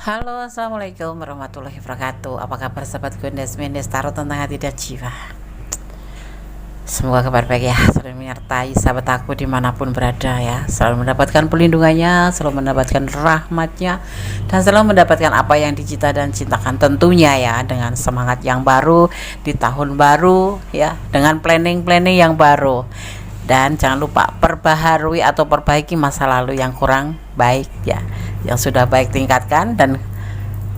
Halo, assalamualaikum warahmatullahi wabarakatuh. Apa kabar sahabat Gondes Mendes Tarot tentang hati dan jiwa? Semoga kabar baik ya, selalu menyertai sahabat aku dimanapun berada ya. Selalu mendapatkan pelindungannya, selalu mendapatkan rahmatnya, dan selalu mendapatkan apa yang dicita dan cintakan tentunya ya. Dengan semangat yang baru di tahun baru ya, dengan planning-planning yang baru. Dan jangan lupa perbaharui atau perbaiki masa lalu yang kurang baik ya. Yang sudah baik tingkatkan dan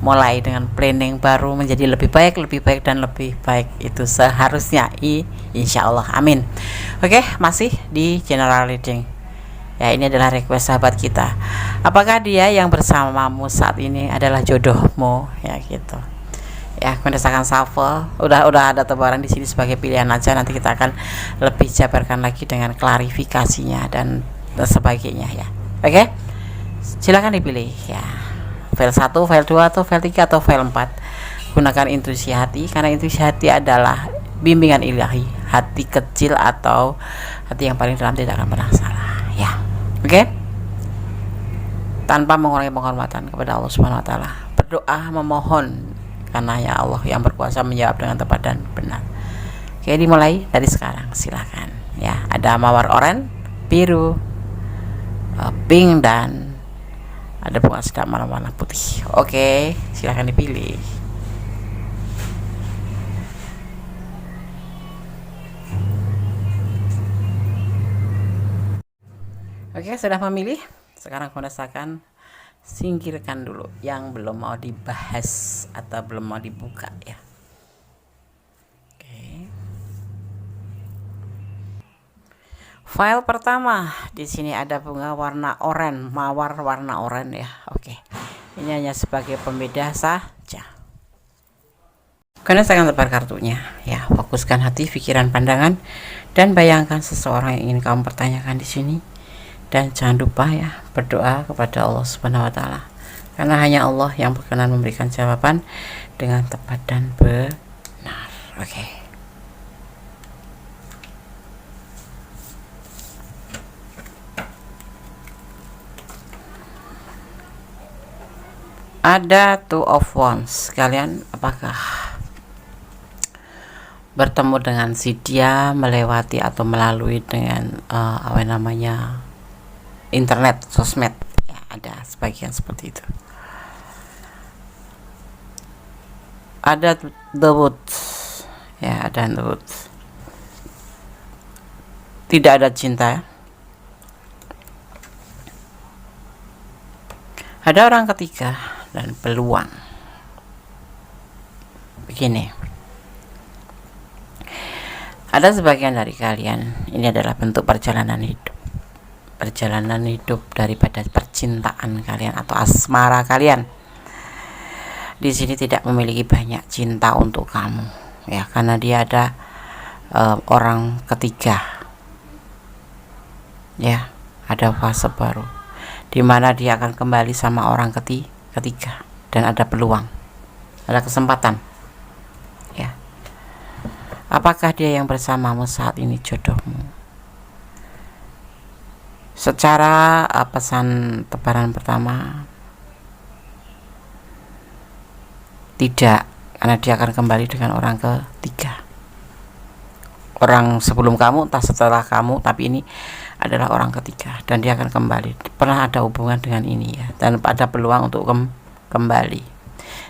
mulai dengan planning baru menjadi lebih baik dan lebih baik, itu seharusnya insya Allah, amin. Oke, masih di general reading ya. Ini adalah request sahabat kita. Apakah dia yang bersamamu saat ini adalah jodohmu ya, gitu ya. Mendesakan shuffle, udah ada tebaran di sini sebagai pilihan aja. Nanti kita akan lebih jabarkan lagi dengan klarifikasinya dan sebagainya ya. Oke, silakan dipilih ya, file 1, file 2, atau file 3, atau file 4. Gunakan intuisi hati, karena intuisi hati adalah bimbingan ilahi. Hati kecil atau hati yang paling dalam tidak akan pernah salah ya. Oke? Tanpa mengurangi penghormatan kepada Allah Subhanahu wa taala, berdoa memohon, karena ya Allah yang berkuasa menjawab dengan tepat dan benar. Oke, dimulai dari sekarang, silakan ya. Ada mawar oranye, biru, pink, dan ada bunga sedap warna putih. Oke, silahkan dipilih. Oke, sudah memilih. Sekarang merasakan, singkirkan dulu yang belum mau dibahas atau belum mau dibuka ya. Oke. File pertama, di sini ada bunga warna oranye, mawar warna oranye ya. Oke. Ini hanya sebagai pembeda saja. Karena saya akan tebar kartunya ya. Fokuskan hati, pikiran, pandangan, dan bayangkan seseorang yang ingin kamu pertanyakan di sini. Dan jangan lupa ya, berdoa kepada Allah Subhanahu wa taala. Karena hanya Allah yang berkenan memberikan jawaban dengan tepat dan benar. Oke. Ada Two of Wands. Kalian apakah bertemu dengan si dia, melewati atau melalui dengan internet, sosmed ya, ada sebagian seperti itu. Ada The Woods ya, ada The Woods. Tidak ada cinta ya. Ada orang ketiga dan peluang. Begini, ada sebagian dari kalian, ini adalah bentuk perjalanan hidup daripada percintaan kalian atau asmara kalian. Di sini tidak memiliki banyak cinta untuk kamu ya, karena dia ada orang ketiga ya. Ada fase baru di mana dia akan kembali sama orang ketiga, dan ada peluang, ada kesempatan ya. Apakah dia yang bersamamu saat ini jodohmu? Secara pesan tebaran pertama, tidak, karena dia akan kembali dengan orang ketiga. Orang sebelum kamu, entah setelah kamu, tapi ini adalah orang ketiga dan dia akan kembali. Pernah ada hubungan dengan ini ya, dan ada peluang untuk kembali.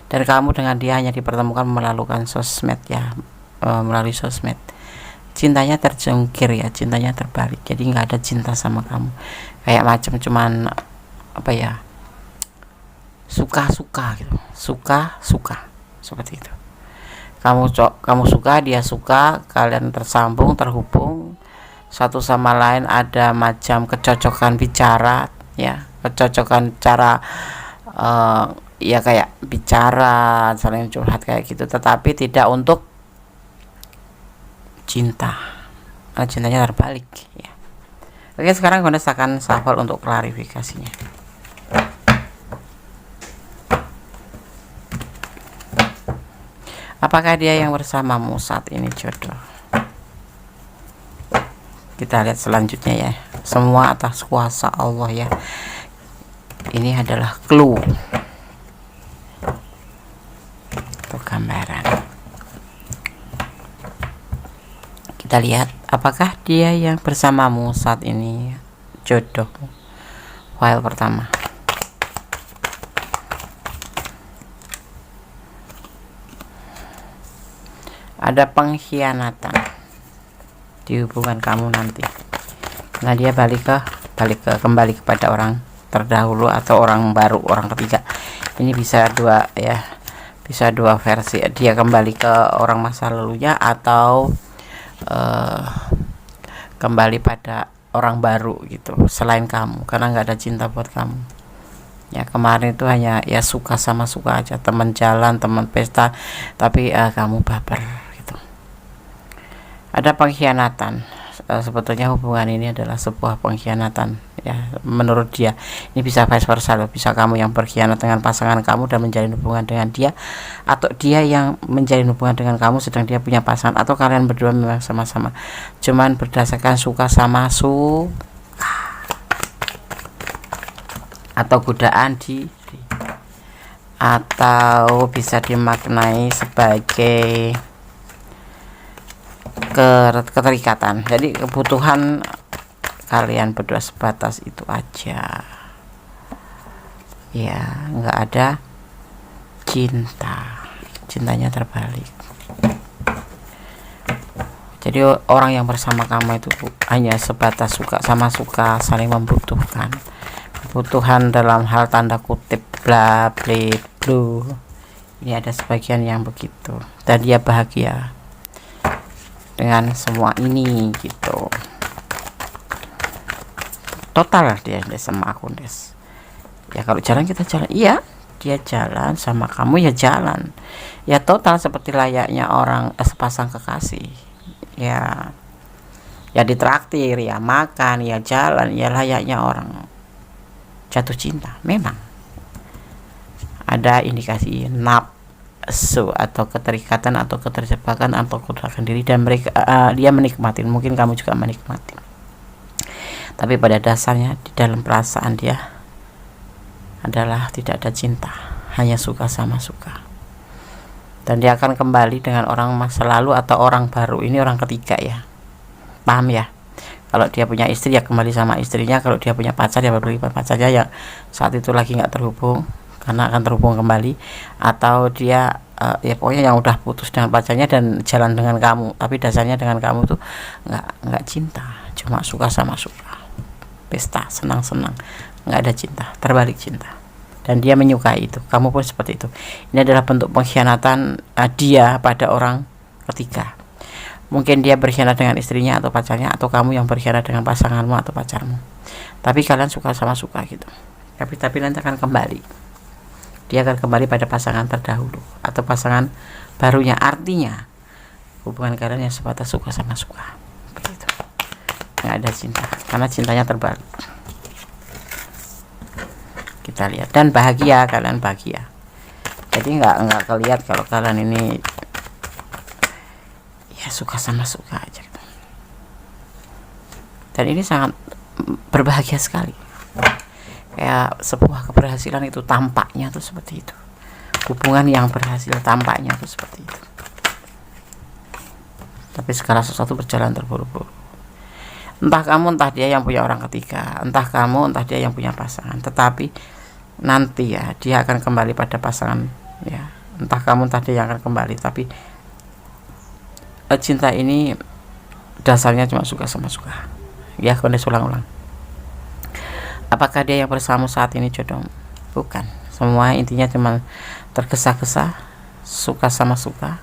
Dan kamu dengan dia hanya dipertemukan melalui sosmed ya, melalui sosmed. Cintanya terjungkir ya, cintanya terbalik, jadi nggak ada cinta sama kamu, kayak macam cuman apa ya, suka-suka gitu, suka seperti itu. Kamu suka, dia suka, kalian tersambung, terhubung satu sama lain, ada macam kecocokan bicara ya, kecocokan cara ya, kayak bicara, saling curhat kayak gitu, tetapi tidak untuk cinta, karena cintanya terbalik ya. Oke, sekarang gue akan shuffle untuk klarifikasinya. Apakah dia yang bersamamu saat ini jodoh? Kita lihat selanjutnya ya. Semua atas kuasa Allah ya. Ini adalah clue. Kita lihat apakah dia yang bersamamu saat ini, jodohmu. File pertama. Ada pengkhianatan di hubungan kamu nanti. Nah, dia kembali kepada orang terdahulu atau orang baru, orang ketiga. Ini bisa dua ya, bisa dua versi. Dia kembali ke orang masa lalunya atau kembali pada orang baru gitu, selain kamu, karena nggak ada cinta buat kamu. Ya, kemarin itu hanya ya suka sama suka aja, teman jalan, teman pesta, tapi kamu baper gitu. Ada pengkhianatan. Sebetulnya hubungan ini adalah sebuah pengkhianatan ya, menurut dia. Ini bisa vice versa loh, bisa kamu yang berkhianat dengan pasangan kamu dan menjalin hubungan dengan dia, atau dia yang menjalin hubungan dengan kamu sedang dia punya pasangan, atau kalian berdua memang sama-sama cuman berdasarkan suka sama suka atau godaan diri, atau bisa dimaknai sebagai keterikatan. Jadi kebutuhan kalian berdua sebatas itu aja ya, nggak ada cintanya terbalik. Jadi orang yang bersama kamu itu hanya sebatas suka sama suka, saling membutuhkan. Kebutuhan dalam hal tanda kutip bla bla blu, ini ada sebagian yang begitu, dan dia bahagia dengan semua ini gitu. Total dia sama aku Des. Ya kalau jalan kita jalan, iya dia jalan sama kamu ya jalan. Ya total seperti layaknya orang sepasang kekasih. Ya ditraktir, ya makan, ya jalan, ya layaknya orang jatuh cinta. Memang ada indikasi nafsu atau keterikatan atau keterjebakan atau ketergantungan diri, dan mereka dia menikmati, mungkin kamu juga menikmati, tapi pada dasarnya di dalam perasaan dia adalah tidak ada cinta, hanya suka sama suka. Dan dia akan kembali dengan orang masa lalu atau orang baru. Ini orang ketiga ya, paham ya? Kalau dia punya istri ya kembali sama istrinya, kalau dia punya pacar ya balik pacarnya yang saat itu lagi nggak terhubung, karena akan terhubung kembali. Atau dia ya pokoknya yang udah putus dengan pacarnya dan jalan dengan kamu, tapi dasarnya dengan kamu tuh nggak cinta, cuma suka sama suka, pesta senang-senang, nggak ada cinta, terbalik cinta. Dan dia menyukai itu, kamu pun seperti itu. Ini adalah bentuk pengkhianatan dia pada orang ketiga. Mungkin dia berkhianat dengan istrinya atau pacarnya, atau kamu yang berkhianat dengan pasanganmu atau pacarmu. Tapi kalian suka sama suka gitu. Tapi nanti akan kembali. Dia akan kembali pada pasangan terdahulu atau pasangan barunya. Artinya hubungan kalian yang sebatas suka sama suka. Begitu. Nggak ada cinta, karena cintanya terbalik. Kita lihat, dan bahagia, kalian bahagia. Jadi nggak kelihat kalau kalian ini ya suka sama suka aja gitu. Dan ini sangat berbahagia sekali. Kayak sebuah keberhasilan itu tampaknya tuh seperti itu. Hubungan yang berhasil tampaknya tuh seperti itu. Tapi segala sesuatu berjalan terburu-buru. Entah kamu, entah dia yang punya orang ketiga, entah kamu, entah dia yang punya pasangan. Tetapi nanti ya dia akan kembali pada pasangan ya. Entah kamu, entah dia yang akan kembali. Tapi cinta ini dasarnya cuma suka sama suka. Ya, kondisi ulang-ulang. Apakah dia yang bersama saat ini jodoh? Bukan. Semua intinya cuma tergesa-gesa, suka sama suka.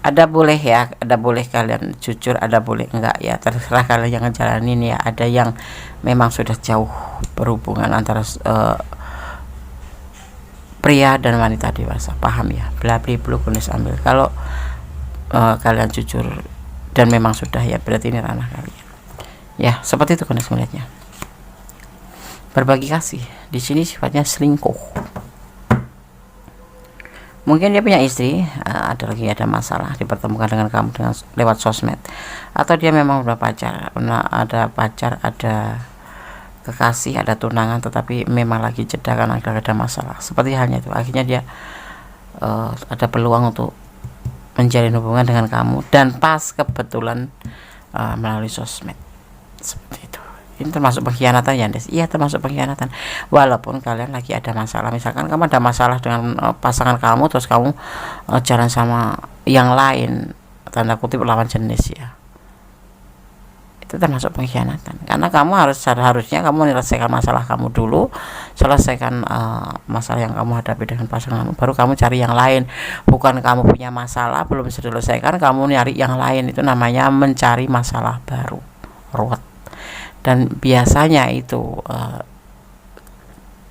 Ada boleh kalian jujur, ada boleh enggak ya, terserah kalian yang ngejalanin ya. Ada yang memang sudah jauh berhubungan antara pria dan wanita dewasa, paham ya, bla bla bla, kunis ambil. Kalau kalian jujur dan memang sudah ya, berarti ini ranah kalian ya. Seperti itu kunis melihatnya. Berbagi kasih di sini sifatnya selingkuh. Mungkin dia punya istri, ada masalah, dipertemukan dengan kamu dengan lewat sosmed, atau dia memang udah pacar, ada kekasih, ada tunangan, tetapi memang lagi jeda karena ada masalah. Seperti halnya itu, akhirnya dia ada peluang untuk menjalin hubungan dengan kamu dan pas kebetulan melalui sosmed seperti itu. Ini termasuk pengkhianatan ya, Des? Iya, termasuk pengkhianatan. Walaupun kalian lagi ada masalah, misalkan kamu ada masalah dengan pasangan kamu, terus kamu jalan sama yang lain, tanda kutip lawan jenis ya, itu termasuk pengkhianatan. Karena kamu harusnya kamu menyelesaikan masalah kamu dulu, selesaikan masalah yang kamu hadapi dengan pasangan kamu, baru kamu cari yang lain. Bukan kamu punya masalah belum selesaikan kamu nyari yang lain, itu namanya mencari masalah baru, ruwet. Dan biasanya itu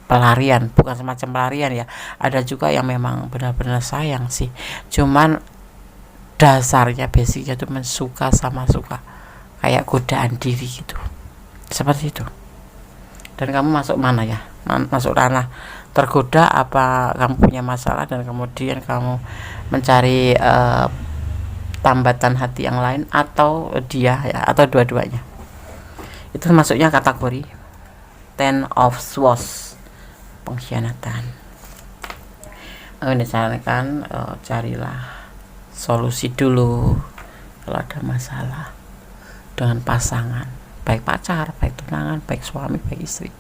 pelarian, bukan semacam pelarian ya, ada juga yang memang benar-benar sayang sih, cuman dasarnya basicnya itu suka sama suka, kayak godaan diri gitu, seperti itu. Dan kamu masuk mana ya, masuk ranah tergoda apa kamu punya masalah dan kemudian kamu mencari tambatan hati yang lain, atau dia ya, atau dua-duanya. Itu masuknya kategori Ten of Swords, pengkhianatan. Misalkan carilah solusi dulu kalau ada masalah dengan pasangan, baik pacar, baik tunangan, baik suami, baik istri.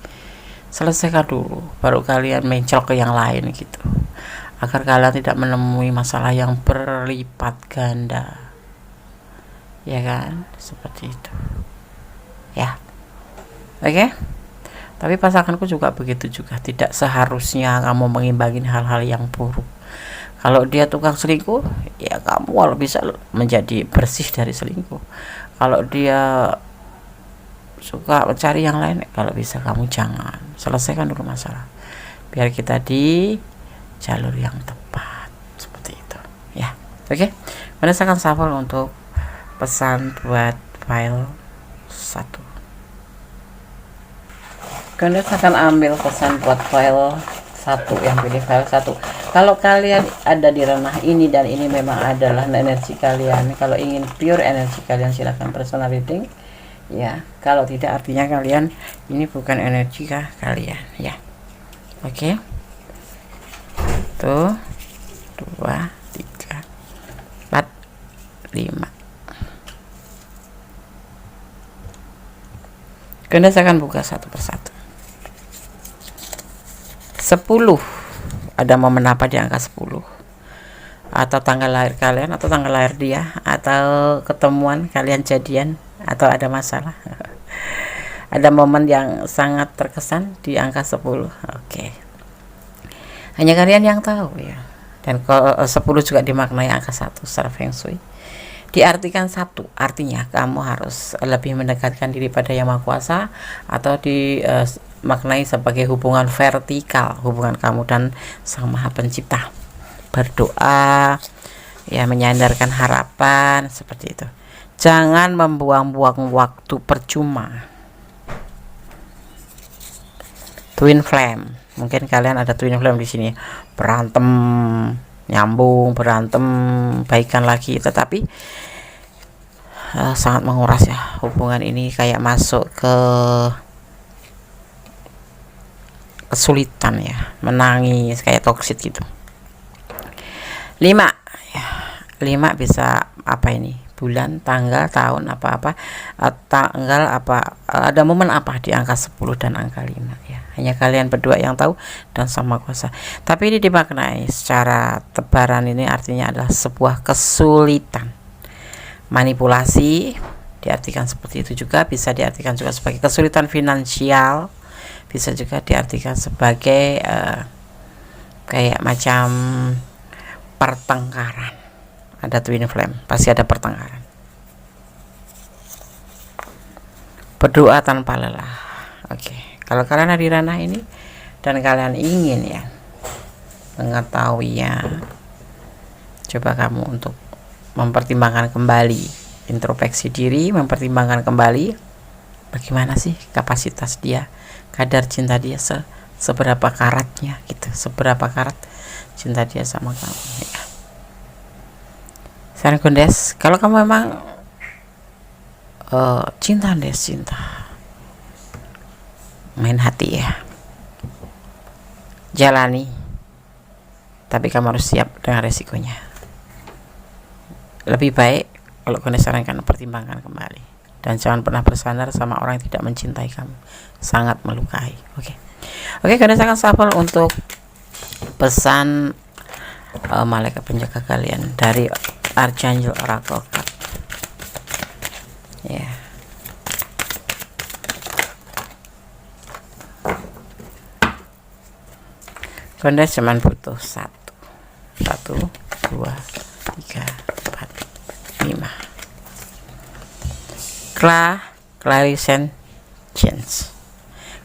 Selesaikan dulu, baru kalian mencol ke yang lain gitu, agar kalian tidak menemui masalah yang berlipat ganda, ya kan, seperti itu ya. Oke. Tapi pasanganku juga begitu juga, tidak seharusnya kamu mengimbangi hal-hal yang buruk. Kalau dia tukang selingkuh, ya kamu kalau bisa menjadi bersih dari selingkuh. Kalau dia suka mencari yang lain, kalau bisa kamu jangan, selesaikan dulu masalah, biar kita di jalur yang tepat, seperti itu ya. Oke, berdasarkan shuffle untuk pesan buat file 1. Kalian akan ambil pesan buat file 1, yang pilih file 1. Kalau kalian ada di ranah ini dan ini memang adalah energi kalian, kalau ingin pure energi kalian silahkan personal reading ya. Kalau tidak, artinya kalian ini bukan energi kalian ya. Oke. Tuh 2 3 4 5. Kalian akan buka satu persatu. 10, ada momen apa di angka 10, atau tanggal lahir kalian, atau tanggal lahir dia, atau ketemuan kalian jadian, atau ada masalah. Ada momen yang sangat terkesan di angka 10. Oke. Hanya kalian yang tahu ya. Dan kalau 10 juga dimaknai angka 1 secara Feng Shui. Diartikan 1, artinya kamu harus lebih mendekatkan diri pada Yang Maha Kuasa, atau dimaknai sebagai hubungan vertikal, hubungan kamu dan Sang Maha Pencipta. Berdoa ya, menyandarkan harapan, seperti itu. Jangan membuang-buang waktu percuma. Twin flame, mungkin kalian ada twin flame di sini, berantem nyambung, berantem baikan lagi, tetapi sangat menguras ya hubungan ini, kayak masuk ke kesulitan ya, menangis, kayak toxic gitu. 5 ya, 5 bisa apa ini, bulan, tanggal, tahun, apa-apa, tanggal apa, ada momen apa di angka 10 dan angka 5 ya. Hanya kalian berdua yang tahu dan Sama Kuasa. Tapi ini dimaknai secara tebaran, ini artinya adalah sebuah kesulitan. Manipulasi diartikan seperti itu juga, bisa diartikan juga sebagai kesulitan finansial, bisa juga diartikan sebagai kayak macam pertengkaran. Ada twin flame, pasti ada pertengkaran. Berdoa tanpa lelah. Oke. Kalau kalian ada di ranah ini dan kalian ingin ya mengetahuinya, coba kamu untuk mempertimbangkan kembali, introspeksi diri, mempertimbangkan kembali bagaimana sih kapasitas dia, kadar cinta dia, seberapa karatnya gitu, seberapa karat cinta dia sama kamu ya. Sekarang Gondes, kalau kamu memang cinta Des, cinta main hati ya, jalani, tapi kamu harus siap dengan resikonya. Lebih baik kalau Gondes sarankan pertimbangkan kembali, dan jangan pernah bersandar sama orang yang tidak mencintai kamu, sangat melukai. Oke, Gondes akan shuffle untuk pesan malaikat penjaga kalian dari Archangel Oracle Card. Ya. Gondes cuman butuh 1, 2, 3, 4, 5. Clarification change.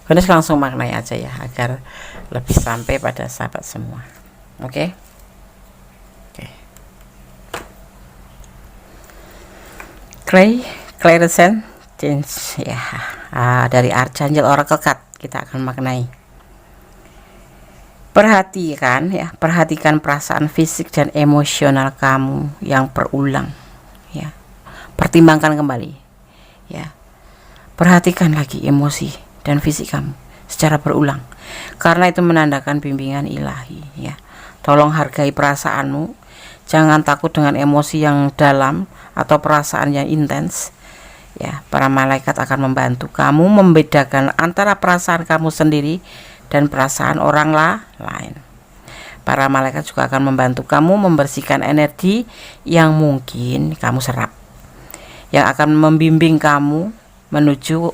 Gondes langsung maknai aja ya, agar lebih sampai pada sahabat semua. Oke. Clarification change ya. Dari Archangel Oracle Card kita akan maknai. Perhatikan perasaan fisik dan emosional kamu yang berulang ya. Pertimbangkan kembali ya. Perhatikan lagi emosi dan fisik kamu secara berulang, karena itu menandakan bimbingan ilahi ya. Tolong hargai perasaanmu, jangan takut dengan emosi yang dalam atau perasaan yang intens ya. Para malaikat akan membantu kamu membedakan antara perasaan kamu sendiri dan perasaan orang lain. Para malaikat juga akan membantu kamu membersihkan energi yang mungkin kamu serap, yang akan membimbing kamu menuju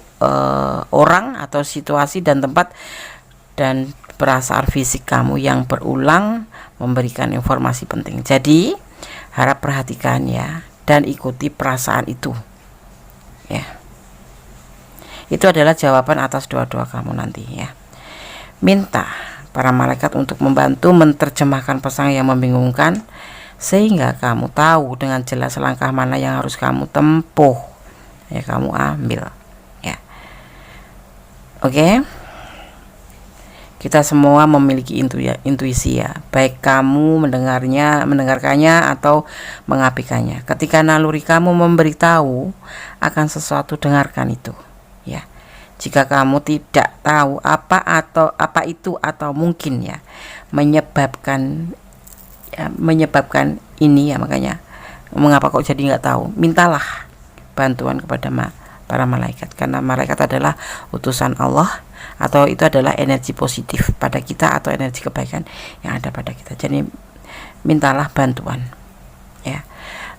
orang atau situasi dan tempat, dan perasaan fisik kamu yang berulang memberikan informasi penting. Jadi harap perhatikan ya, dan ikuti perasaan itu ya. Itu adalah jawaban atas doa-doa kamu nanti ya. Minta para malaikat untuk membantu menerjemahkan pesan yang membingungkan, sehingga kamu tahu dengan jelas langkah mana yang harus kamu tempuh ya, kamu ambil ya. Oke. Kita semua memiliki intuisi ya, baik kamu mendengarkannya atau mengabaikannya. Ketika naluri kamu memberitahu akan sesuatu, dengarkan itu ya. Jika kamu tidak tahu apa itu atau mungkin ya menyebabkan ini ya, makanya mengapa kok jadi nggak tahu, mintalah bantuan kepada para malaikat, karena malaikat adalah utusan Allah, atau itu adalah energi positif pada kita atau energi kebaikan yang ada pada kita. Jadi mintalah bantuan ya,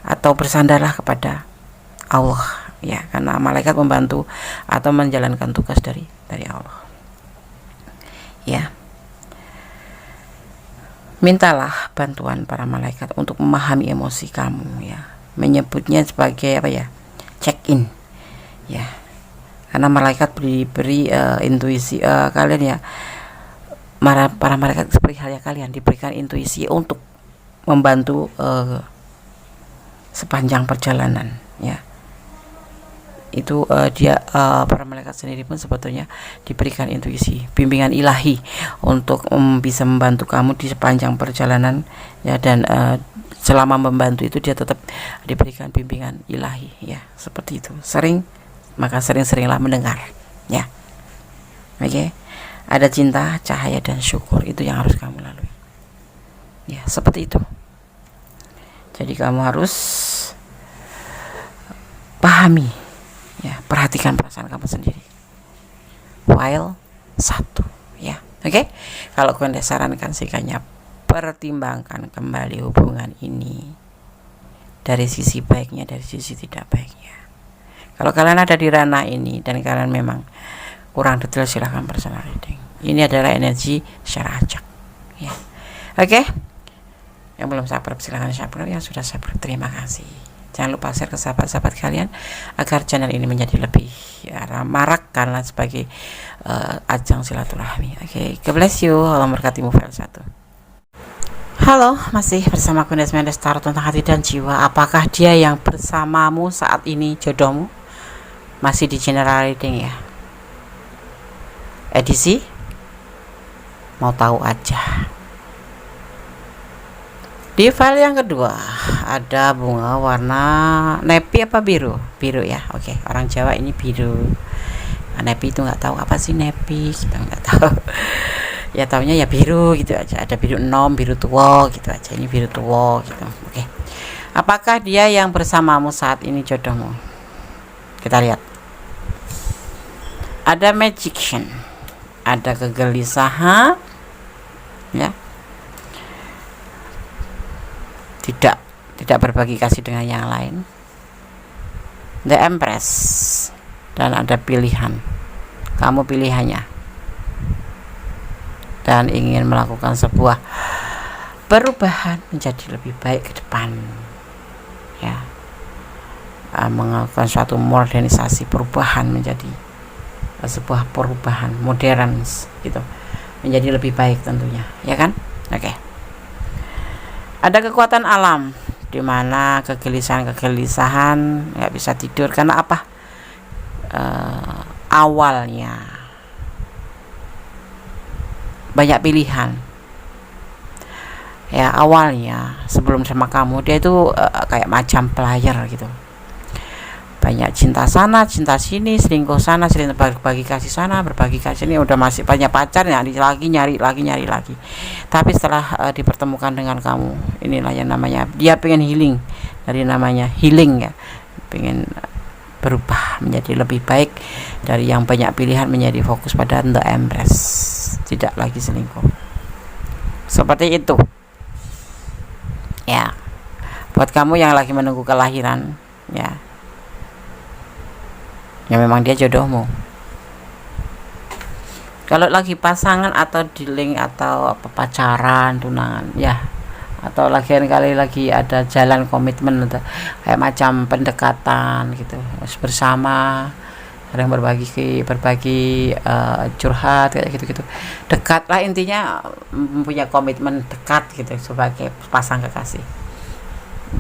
atau bersandarlah kepada Allah ya, karena malaikat membantu atau menjalankan tugas dari Allah ya. Mintalah bantuan para malaikat untuk memahami emosi kamu ya, menyebutnya sebagai apa ya, check in ya, karena malaikat beri intuisi kalian ya. Para malaikat seperti halnya kalian diberikan intuisi untuk membantu sepanjang perjalanan ya. Itu para malaikat sendiri pun sebetulnya diberikan intuisi, bimbingan ilahi untuk bisa membantu kamu di sepanjang perjalanan ya, dan selama membantu itu dia tetap diberikan bimbingan ilahi ya, seperti itu. Maka sering-seringlah mendengar ya. Oke. Ada cinta, cahaya, dan syukur, itu yang harus kamu lalui ya, seperti itu. Jadi kamu harus pahami ya, perhatikan perasaan kamu sendiri. File 1 ya. Oke. Kalau kalian sarankan sikanya, pertimbangkan kembali hubungan ini dari sisi baiknya, dari sisi tidak baiknya. Kalau kalian ada di ranah ini dan kalian memang kurang detail, silahkan personal reading. Ini adalah energi secara acak ya. Oke. Yang belum subscribe silahkan subscribe, yang sudah subscribe terima kasih. Jangan lupa share ke sahabat-sahabat kalian agar channel ini menjadi lebih marak, karena sebagai ajang silaturahmi. Oke, God bless you. Allah memberkatimu. File 1. Halo, masih bersama Gondes Mendes Tarot tentang hati dan jiwa. Apakah dia yang bersamamu saat ini jodohmu? Masih di general reading ya, edisi mau tahu aja. Di file yang kedua ada bunga warna nepi apa biru ya. Oke, orang Jawa ini biru. Nepi itu nggak tahu apa sih nepi, kita nggak tahu ya, taunya ya biru gitu aja. Ada biru enom, biru tua gitu aja. Ini biru tua gitu. Oke. Apakah dia yang bersamamu saat ini jodohmu? Kita lihat. Ada magician, ada kegelisahan, ya. Tidak berbagi kasih dengan yang lain. The Empress, dan ada pilihan. Kamu pilihannya. Dan ingin melakukan sebuah perubahan menjadi lebih baik ke depan. Ya. Melakukan suatu modernisasi, perubahan menjadi sebuah perubahan modern gitu, menjadi lebih baik tentunya, ya kan? Oke. Ada kekuatan alam di mana kegelisahan nggak bisa tidur karena apa? Awalnya banyak pilihan. Ya, awalnya sebelum sama kamu dia itu kayak macam player gitu. Banyak cinta sana, cinta sini, selingkuh sana, selingkuh, berbagi kasih sana, berbagi kasih sini, udah masih banyak pacar, nyari lagi. Tapi setelah dipertemukan dengan kamu, inilah yang namanya dia pengen healing, dari namanya healing ya, pengen berubah menjadi lebih baik dari yang banyak pilihan menjadi fokus pada The Empress, tidak lagi selingkuh. Seperti itu. Ya, buat kamu yang lagi menunggu kelahiran, ya memang dia jodohmu. Kalau lagi pasangan atau dealing atau pacaran, tunangan, ya, atau kali lagi ada jalan komitmen atau kayak macam pendekatan gitu, bersama, sering berbagi curhat kayak gitu, dekat lah, intinya mempunyai komitmen dekat gitu sebagai pasang kekasih.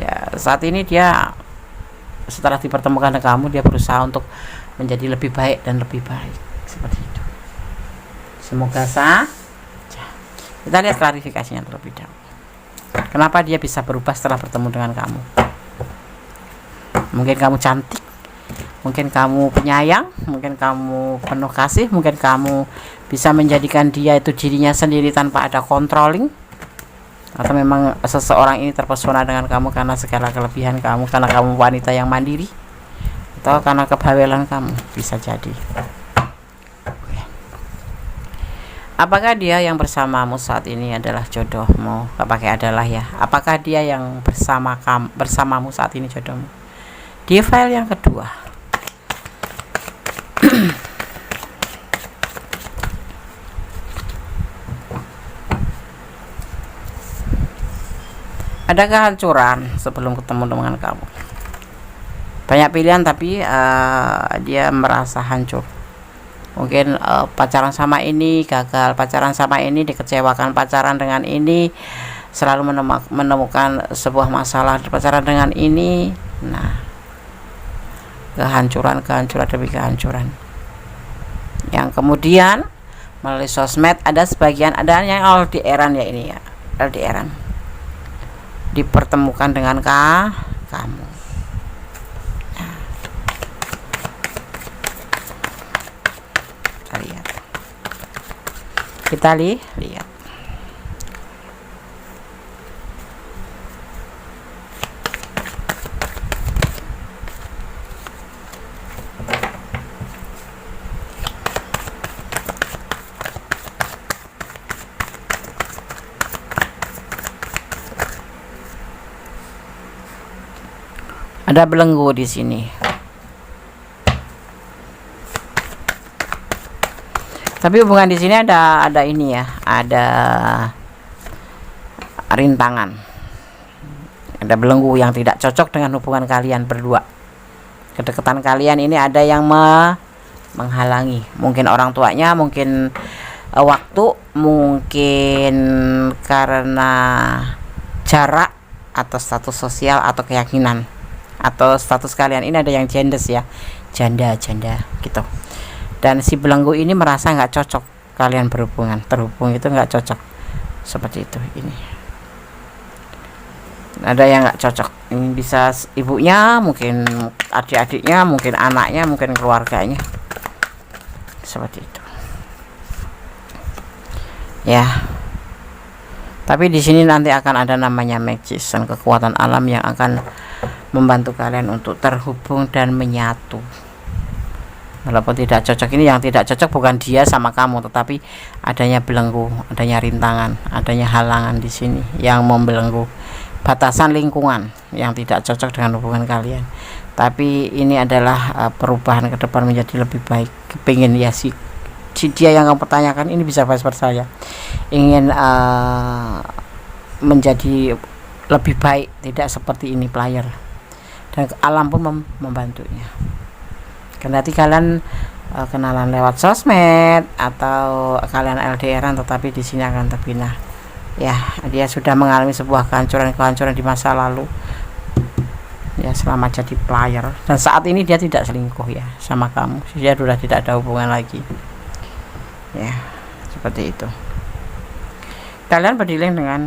Ya, saat ini dia setelah dipertemukan dengan kamu, dia berusaha untuk menjadi lebih baik dan lebih baik, seperti itu. Semoga saja. Kita lihat klarifikasinya terlebih dahulu. Kenapa dia bisa berubah setelah bertemu dengan kamu? Mungkin kamu cantik, mungkin kamu penyayang, mungkin kamu penuh kasih, mungkin kamu bisa menjadikan dia itu dirinya sendiri tanpa ada controlling. Atau memang seseorang ini terpesona dengan kamu karena segala kelebihan kamu, karena kamu wanita yang mandiri, atau karena kebawelan kamu, bisa jadi. Apakah dia yang bersamamu saat ini adalah jodohmu? Gak pakai adalah ya. Apakah dia yang bersamamu saat ini jodohmu? Di file yang kedua. Ada kehancuran sebelum ketemu dengan kamu. Banyak pilihan tapi dia merasa hancur. Mungkin pacaran sama ini gagal, pacaran sama ini dikecewakan, pacaran dengan ini selalu menemukan sebuah masalah, pacaran dengan ini. Nah, kehancuran demi kehancuran. Yang kemudian melalui sosmed ada sebagian, ada yang LDR-an ya, ini ya, LDR-an. Dipertemukan dengan kamu. Nah, kita lihat. Ada belenggu di sini. Tapi hubungan di sini ada ini ya, ada rintangan. Ada belenggu yang tidak cocok dengan hubungan kalian berdua. Kedekatan kalian ini ada yang menghalangi. Mungkin orang tuanya, mungkin waktu, mungkin karena jarak atau status sosial atau keyakinan. Atau status kalian ini ada yang genders ya, janda gitu, dan si belenggu ini merasa nggak cocok kalian terhubung itu nggak cocok, seperti itu. Ini ada yang nggak cocok, ini bisa ibunya, mungkin adik-adiknya, mungkin anaknya, mungkin keluarganya, seperti itu ya. Tapi di sini nanti akan ada namanya magician, kekuatan alam yang akan membantu kalian untuk terhubung dan menyatu. Walaupun tidak cocok, ini yang tidak cocok bukan dia sama kamu, tetapi adanya belenggu, adanya rintangan, adanya halangan di sini yang membelenggu, batasan lingkungan yang tidak cocok dengan hubungan kalian. Tapi ini adalah perubahan ke depan menjadi lebih baik. Kepingin ya si dia yang kamu pertanyakan ini bisa vice versa ya, ingin menjadi lebih baik, tidak seperti ini player, dan alam pun membantunya. Kendati kalian kenalan lewat sosmed atau kalian LDRan, tetapi di sini akan terbina ya. Dia sudah mengalami sebuah kehancuran di masa lalu ya, selama jadi player, dan saat ini dia tidak selingkuh ya sama kamu, dia sudah tidak ada hubungan lagi ya, seperti itu. Kalian berdealing dengan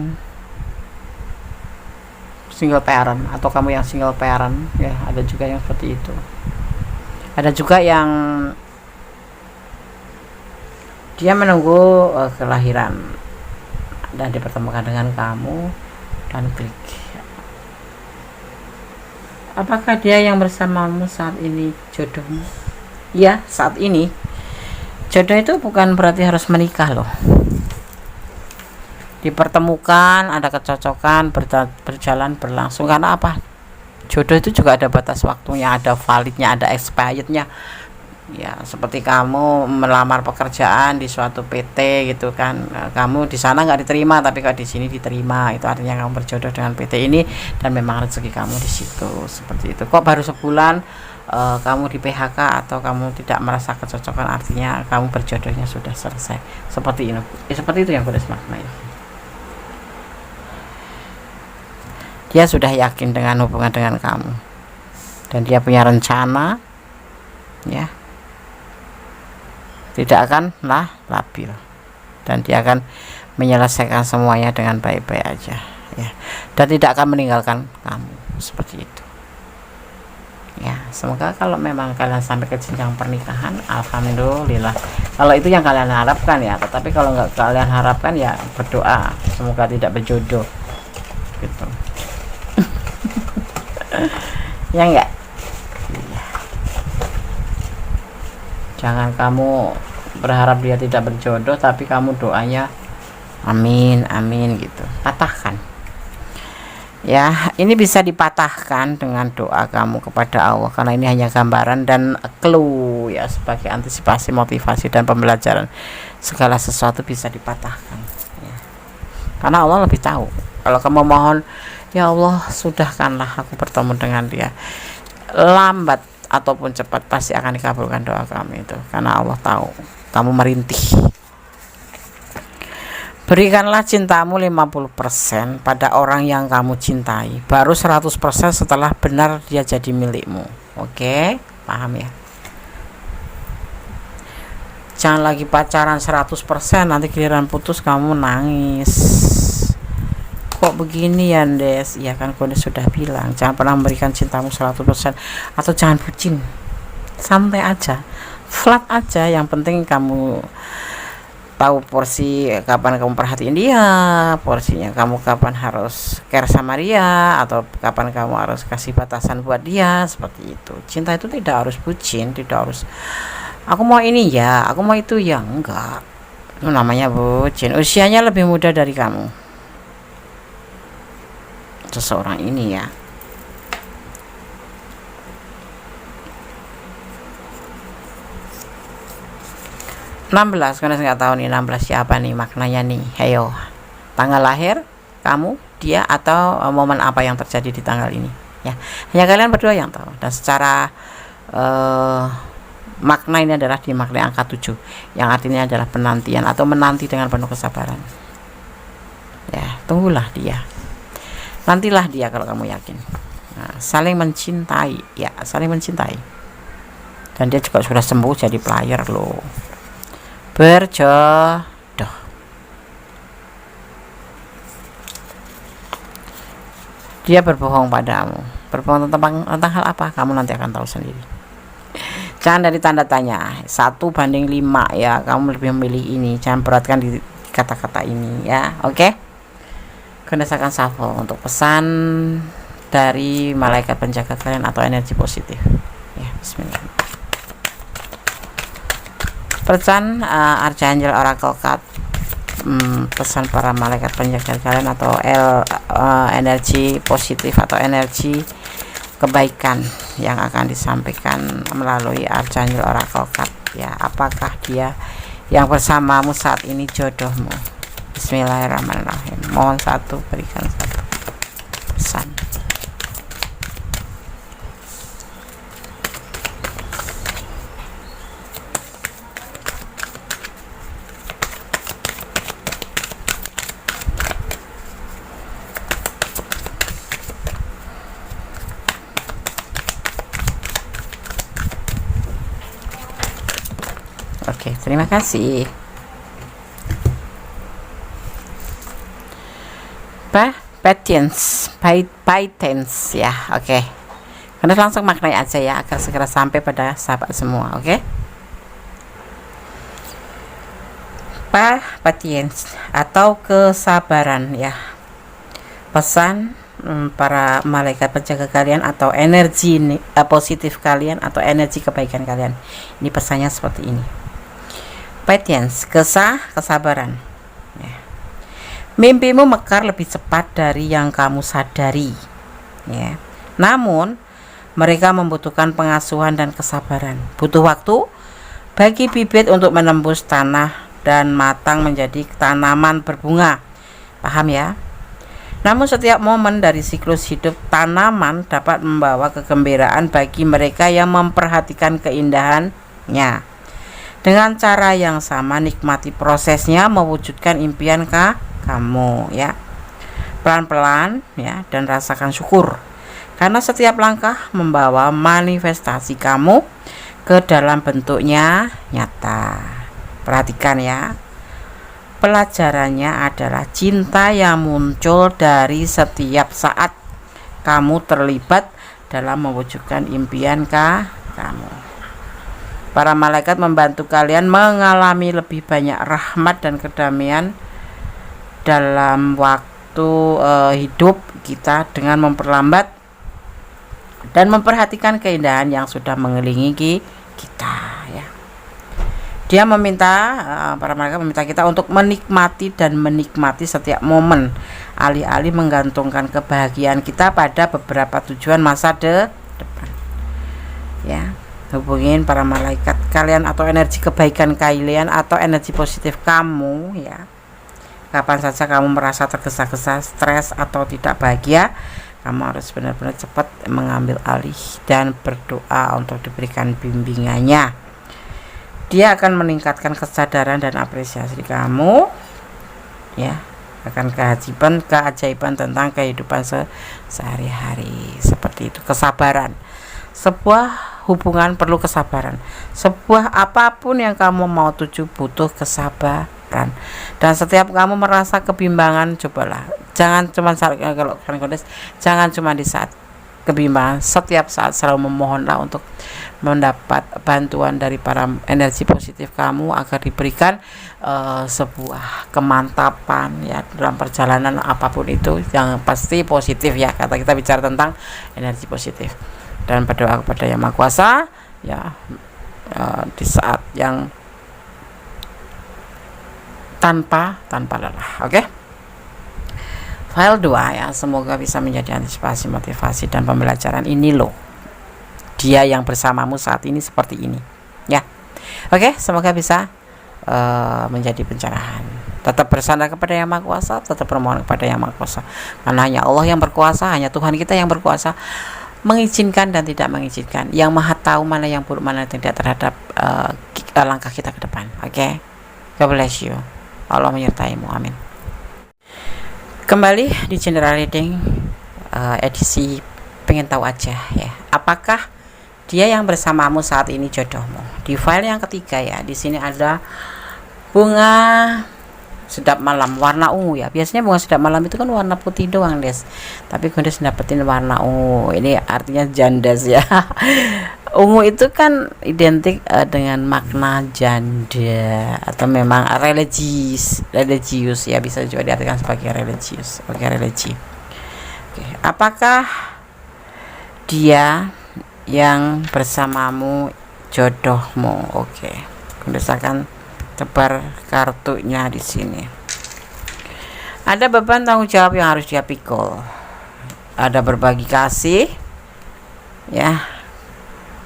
single parent atau kamu yang single parent ya, ada juga yang seperti itu. Ada juga yang dia menunggu kelahiran dan dipertemukan dengan kamu dan klik. Apakah dia yang bersamamu saat ini jodohmu? Ya, saat ini. Jodoh itu bukan berarti harus menikah loh. Dipertemukan, ada kecocokan, berjalan berlangsung. Karena apa? Jodoh itu juga ada batas waktunya, ada validnya, ada expirednya. Ya, seperti kamu melamar pekerjaan di suatu PT gitu kan, kamu di sana nggak diterima, tapi kalau di sini diterima, itu artinya kamu berjodoh dengan PT ini dan memang rezeki kamu di situ. Seperti itu. Kok baru sebulan kamu di PHK atau kamu tidak merasa kecocokan, artinya kamu berjodohnya sudah selesai. Seperti ini, seperti itu yang boleh maknanya. Dia sudah yakin dengan hubungan dengan kamu dan dia punya rencana ya, tidak akan labil, dan dia akan menyelesaikan semuanya dengan baik-baik aja ya, dan tidak akan meninggalkan kamu. Seperti itu ya. Semoga kalau memang kalian sampai ke jenjang pernikahan, alhamdulillah, kalau itu yang kalian harapkan ya. Tetapi kalau nggak kalian harapkan ya berdoa semoga tidak berjodoh gitu. Ya enggak, jangan kamu berharap dia tidak berjodoh tapi kamu doanya amin amin gitu, patahkan ya. Ini bisa dipatahkan dengan doa kamu kepada Allah, karena ini hanya gambaran dan clue ya, sebagai antisipasi, motivasi dan pembelajaran. Segala sesuatu bisa dipatahkan ya, karena Allah lebih tahu. Kalau kamu mohon, ya Allah sudahkanlah aku bertemu dengan dia, lambat ataupun cepat pasti akan dikabulkan doa kamu itu, karena Allah tahu kamu merintih. Berikanlah cintamu 50% pada orang yang kamu cintai, baru 100% setelah benar dia jadi milikmu. Oke, paham ya? Jangan lagi pacaran 100%, nanti giliran putus kamu nangis. Kok begini ya Des? Ya kan Kondes sudah bilang, jangan pernah memberikan cintamu 100%, atau jangan bucin. Santai aja, flat aja, yang penting kamu tahu porsi kapan kamu perhatiin dia, porsinya kamu kapan harus care sama dia, atau kapan kamu harus kasih batasan buat dia. Seperti itu. Cinta itu tidak harus bucin, tidak harus aku mau ini ya, aku mau itu ya, enggak. Itu namanya bucin. Usianya lebih muda dari kamu, seseorang ini ya. (16) karena nggak tahu nih 16 siapa nih maknanya nih. Ayo, tanggal lahir kamu, dia, atau momen apa yang terjadi di tanggal ini ya. Hanya kalian berdua yang tahu. Dan secara makna ini adalah dimaknai angka 7, yang artinya adalah penantian atau menanti dengan penuh kesabaran ya. Tunggulah dia, nantilah dia kalau kamu yakin. Nah, saling mencintai ya, saling mencintai, dan dia juga sudah sembuh jadi player loh, berjodoh. Dia berbohong padamu, berbohong tentang hal apa, kamu nanti akan tahu sendiri. Jangan dari tanda tanya 1:5 ya, kamu lebih memilih ini, jangan beratkan di kata-kata ini ya. Oke, Gunakan shuffle untuk pesan dari malaikat penjaga kalian atau energi positif. Ya, bismillah. Pesan Archangel Oracle Card, pesan para malaikat penjaga kalian atau energi positif atau energi kebaikan yang akan disampaikan melalui Archangel Oracle Card. Ya, apakah dia yang bersamamu saat ini jodohmu? Bismillahirrahmanirrahim. Mohon satu, berikan satu pesan. Oke, terima kasih. Patience ya, oke. Karena langsung maknai aja ya, agar segera sampai pada sahabat semua, oke. Patience atau kesabaran ya. Pesan para malaikat penjaga kalian atau energi positif kalian atau energi kebaikan kalian. Ini pesannya seperti ini. Patience, kesabaran. Ya. Mimpimu mekar lebih cepat dari yang kamu sadari. Ya. Namun, mereka membutuhkan pengasuhan dan kesabaran. Butuh waktu bagi bibit untuk menembus tanah dan matang menjadi tanaman berbunga. Paham ya? Namun setiap momen dari siklus hidup tanaman dapat membawa kegembiraan bagi mereka yang memperhatikan keindahannya. Dengan cara yang sama, nikmati prosesnya mewujudkan impian kamu ya. Pelan-pelan ya, dan rasakan syukur karena setiap langkah membawa manifestasi kamu ke dalam bentuknya nyata. Perhatikan ya. Pelajarannya adalah cinta yang muncul dari setiap saat kamu terlibat dalam mewujudkan impian kamu. Para malaikat membantu kalian mengalami lebih banyak rahmat dan kedamaian dalam waktu hidup kita dengan memperlambat dan memperhatikan keindahan yang sudah mengelilingi kita ya. Dia meminta, para malaikat meminta kita untuk menikmati setiap momen, alih-alih menggantungkan kebahagiaan kita pada beberapa tujuan masa depan. Ya, hubungin para malaikat kalian atau energi kebaikan kalian atau energi positif kamu ya. Kapan saja kamu merasa tergesa-gesa, stres atau tidak bahagia, kamu harus benar-benar cepat mengambil alih dan berdoa untuk diberikan bimbingannya. Dia akan meningkatkan kesadaran dan apresiasi kamu ya, akan keajaiban tentang kehidupan sehari-hari. Seperti itu. Kesabaran, sebuah hubungan perlu kesabaran. Sebuah apapun yang kamu mau tuju butuh kesabaran. Dan setiap kamu merasa kebimbangan, cobalah jangan cuma jangan cuma di saat kebimbangan, setiap saat selalu memohonlah untuk mendapat bantuan dari para energi positif kamu agar diberikan sebuah kemantapan ya dalam perjalanan apapun itu, yang pasti positif ya. Kata kita bicara tentang energi positif dan berdoa kepada Yang Maha Kuasa ya, di saat yang tanpa lelah. Oke. File 2 ya, semoga bisa menjadi antisipasi, motivasi dan pembelajaran. Ini loh dia yang bersamamu saat ini seperti ini ya. Oke, semoga bisa menjadi pencerahan. Tetap bersandar kepada Yang Maha Kuasa, tetap bermohon kepada Yang Maha Kuasa, karena hanya Allah yang berkuasa, hanya Tuhan kita yang berkuasa mengizinkan dan tidak mengizinkan. Yang Maha tahu mana yang buruk, mana yang tidak terhadap langkah kita ke depan. Oke, God bless you. Allah menyertaimu, amin. Kembali di general reading edisi pengen tahu aja ya, apakah dia yang bersamamu saat ini jodohmu. Di file yang ketiga ya, di sini ada bunga sedap malam warna ungu ya. Biasanya bunga sedap malam itu kan warna putih doang, Des. Tapi Gondes dapetin warna ungu. Ini artinya jandas ya. Ungu itu kan identik dengan makna janda atau memang religius ya, bisa juga diartikan sebagai religius, sebagai religi. Oke, apakah dia yang bersamamu jodohmu? Oke, berdasarkan tebar kartunya di sini. Ada beban tanggung jawab yang harus dia pikul. Ada berbagi kasih, ya,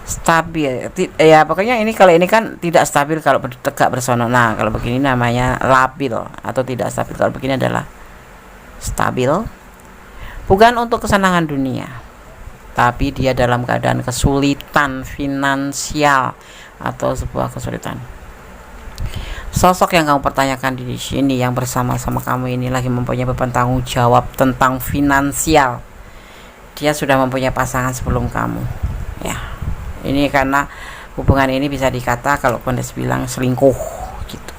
stabil. Ya pokoknya ini, kalau ini kan tidak stabil kalau tegak bersama. Nah kalau begini namanya labil, atau tidak stabil kalau begini adalah stabil. Bukan untuk kesenangan dunia, tapi dia dalam keadaan kesulitan finansial atau sebuah kesulitan. Sosok yang kamu pertanyakan di sini, yang bersama-sama kamu ini, lagi mempunyai beban tanggung jawab tentang finansial. Dia sudah mempunyai pasangan sebelum kamu, ya. Ini karena hubungan ini bisa dikata kalau Kondes bilang selingkuh gitu.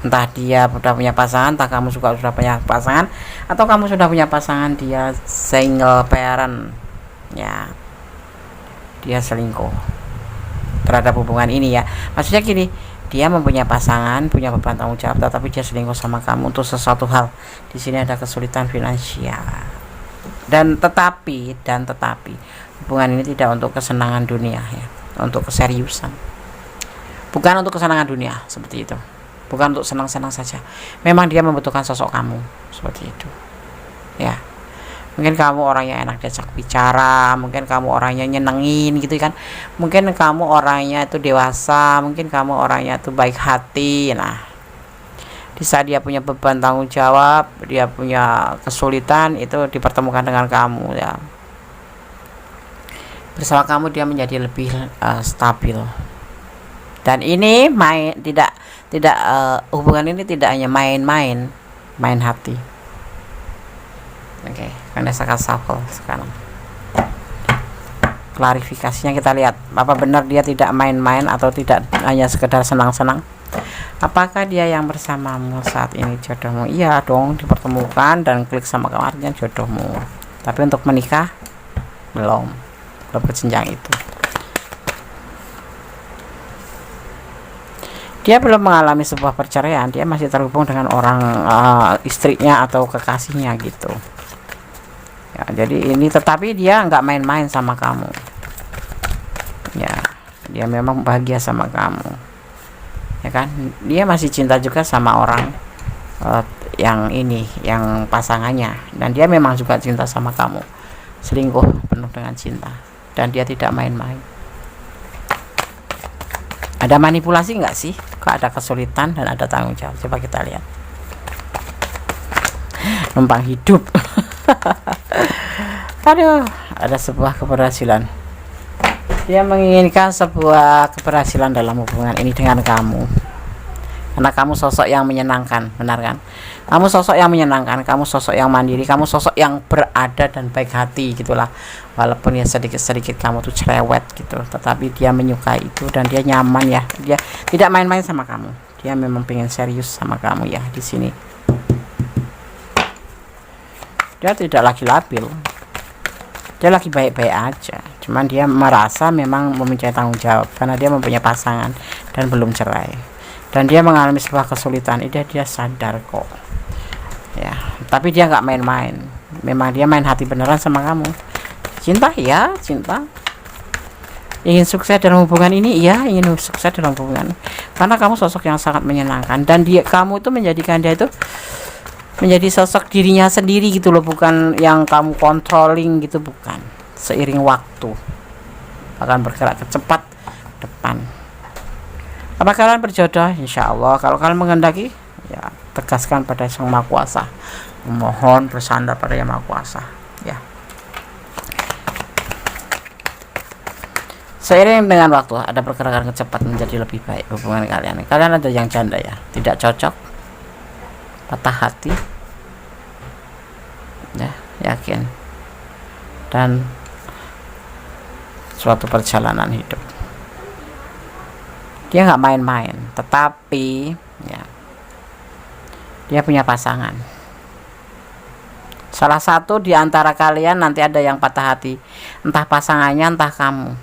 Entah dia sudah punya pasangan, entah kamu juga sudah punya pasangan, atau kamu sudah punya pasangan, dia single parent, ya. Dia selingkuh terhadap hubungan ini, ya. Maksudnya gini, dia mempunyai pasangan, punya beban tanggung jawab, tetapi dia selingkuh sama kamu untuk sesuatu hal. Di sini ada kesulitan finansial. Dan tetapi hubungan ini tidak untuk kesenangan dunia, ya, untuk keseriusan. Bukan untuk kesenangan dunia seperti itu. Bukan untuk senang-senang saja. Memang dia membutuhkan sosok kamu seperti itu. Ya. Mungkin kamu orang yang enak diajak bicara, mungkin kamu orangnya nyenengin gitu kan, mungkin kamu orangnya itu dewasa, mungkin kamu orangnya itu baik hati. Nah, di saat dia punya beban tanggung jawab, dia punya kesulitan, itu dipertemukan dengan kamu, ya. Bersama kamu dia menjadi lebih stabil. Dan ini hubungan ini tidak hanya main hati. Oke, karena saya shuffle sekarang. Klarifikasinya kita lihat, apa benar dia tidak main-main atau tidak hanya sekedar senang-senang? Apakah dia yang bersamamu saat ini jodohmu? Iya dong, dipertemukan dan klik sama kamu, artinya jodohmu. Tapi untuk menikah belum ke jenjang itu. Dia belum mengalami sebuah perceraian, dia masih terhubung dengan orang istrinya atau kekasihnya gitu. Ya, jadi ini, tetapi dia nggak main-main sama kamu, ya. Dia memang bahagia sama kamu, ya kan. Dia masih cinta juga sama orang yang ini, yang pasangannya, dan dia memang juga cinta sama kamu, selingkuh penuh dengan cinta, dan dia tidak main-main. Ada manipulasi nggak sih? Kok ada kesulitan dan ada tanggung jawab? Coba kita lihat. Numpang hidup. Aduh, ada sebuah keberhasilan. Dia menginginkan sebuah keberhasilan dalam hubungan ini dengan kamu, karena kamu sosok yang menyenangkan, benar kan? Kamu sosok yang menyenangkan, kamu sosok yang mandiri, kamu sosok yang berada dan baik hati gitulah. Walaupun ya sedikit-sedikit kamu tuh cerewet gitu, tetapi dia menyukai itu dan dia nyaman, ya. Dia tidak main-main sama kamu. Dia memang pengen serius sama kamu, ya. Di sini dia tidak lagi labil, dia lagi baik-baik aja. Cuman dia merasa memang mempunyai tanggung jawab karena dia mempunyai pasangan dan belum cerai, dan dia mengalami sebuah kesulitan. Dia sadar kok, ya. Tapi dia nggak main-main. Memang dia main hati beneran sama kamu. Cinta, ya, cinta. Ingin sukses dalam hubungan ini, ya, ingin sukses dalam hubungan, karena kamu sosok yang sangat menyenangkan, dan kamu itu menjadikan dia itu menjadi sosok dirinya sendiri gitu loh, bukan yang kamu controlling gitu, bukan. Seiring waktu akan bergerak cepat depan. Apa kalian berjodoh? Insya Allah. Kalau kalian menghendaki, ya, tegaskan pada Sang Maha Kuasa, mohon bersandar pada Yang Maha Kuasa, ya. Seiring dengan waktu ada pergerakan cepat menjadi lebih baik hubungan kalian. Kalian ada yang janda, ya, tidak cocok, patah hati, ya, yakin, dan suatu perjalanan hidup. Dia nggak main-main, tetapi, ya, dia punya pasangan. Salah satu di antara kalian nanti ada yang patah hati, entah pasangannya entah kamu,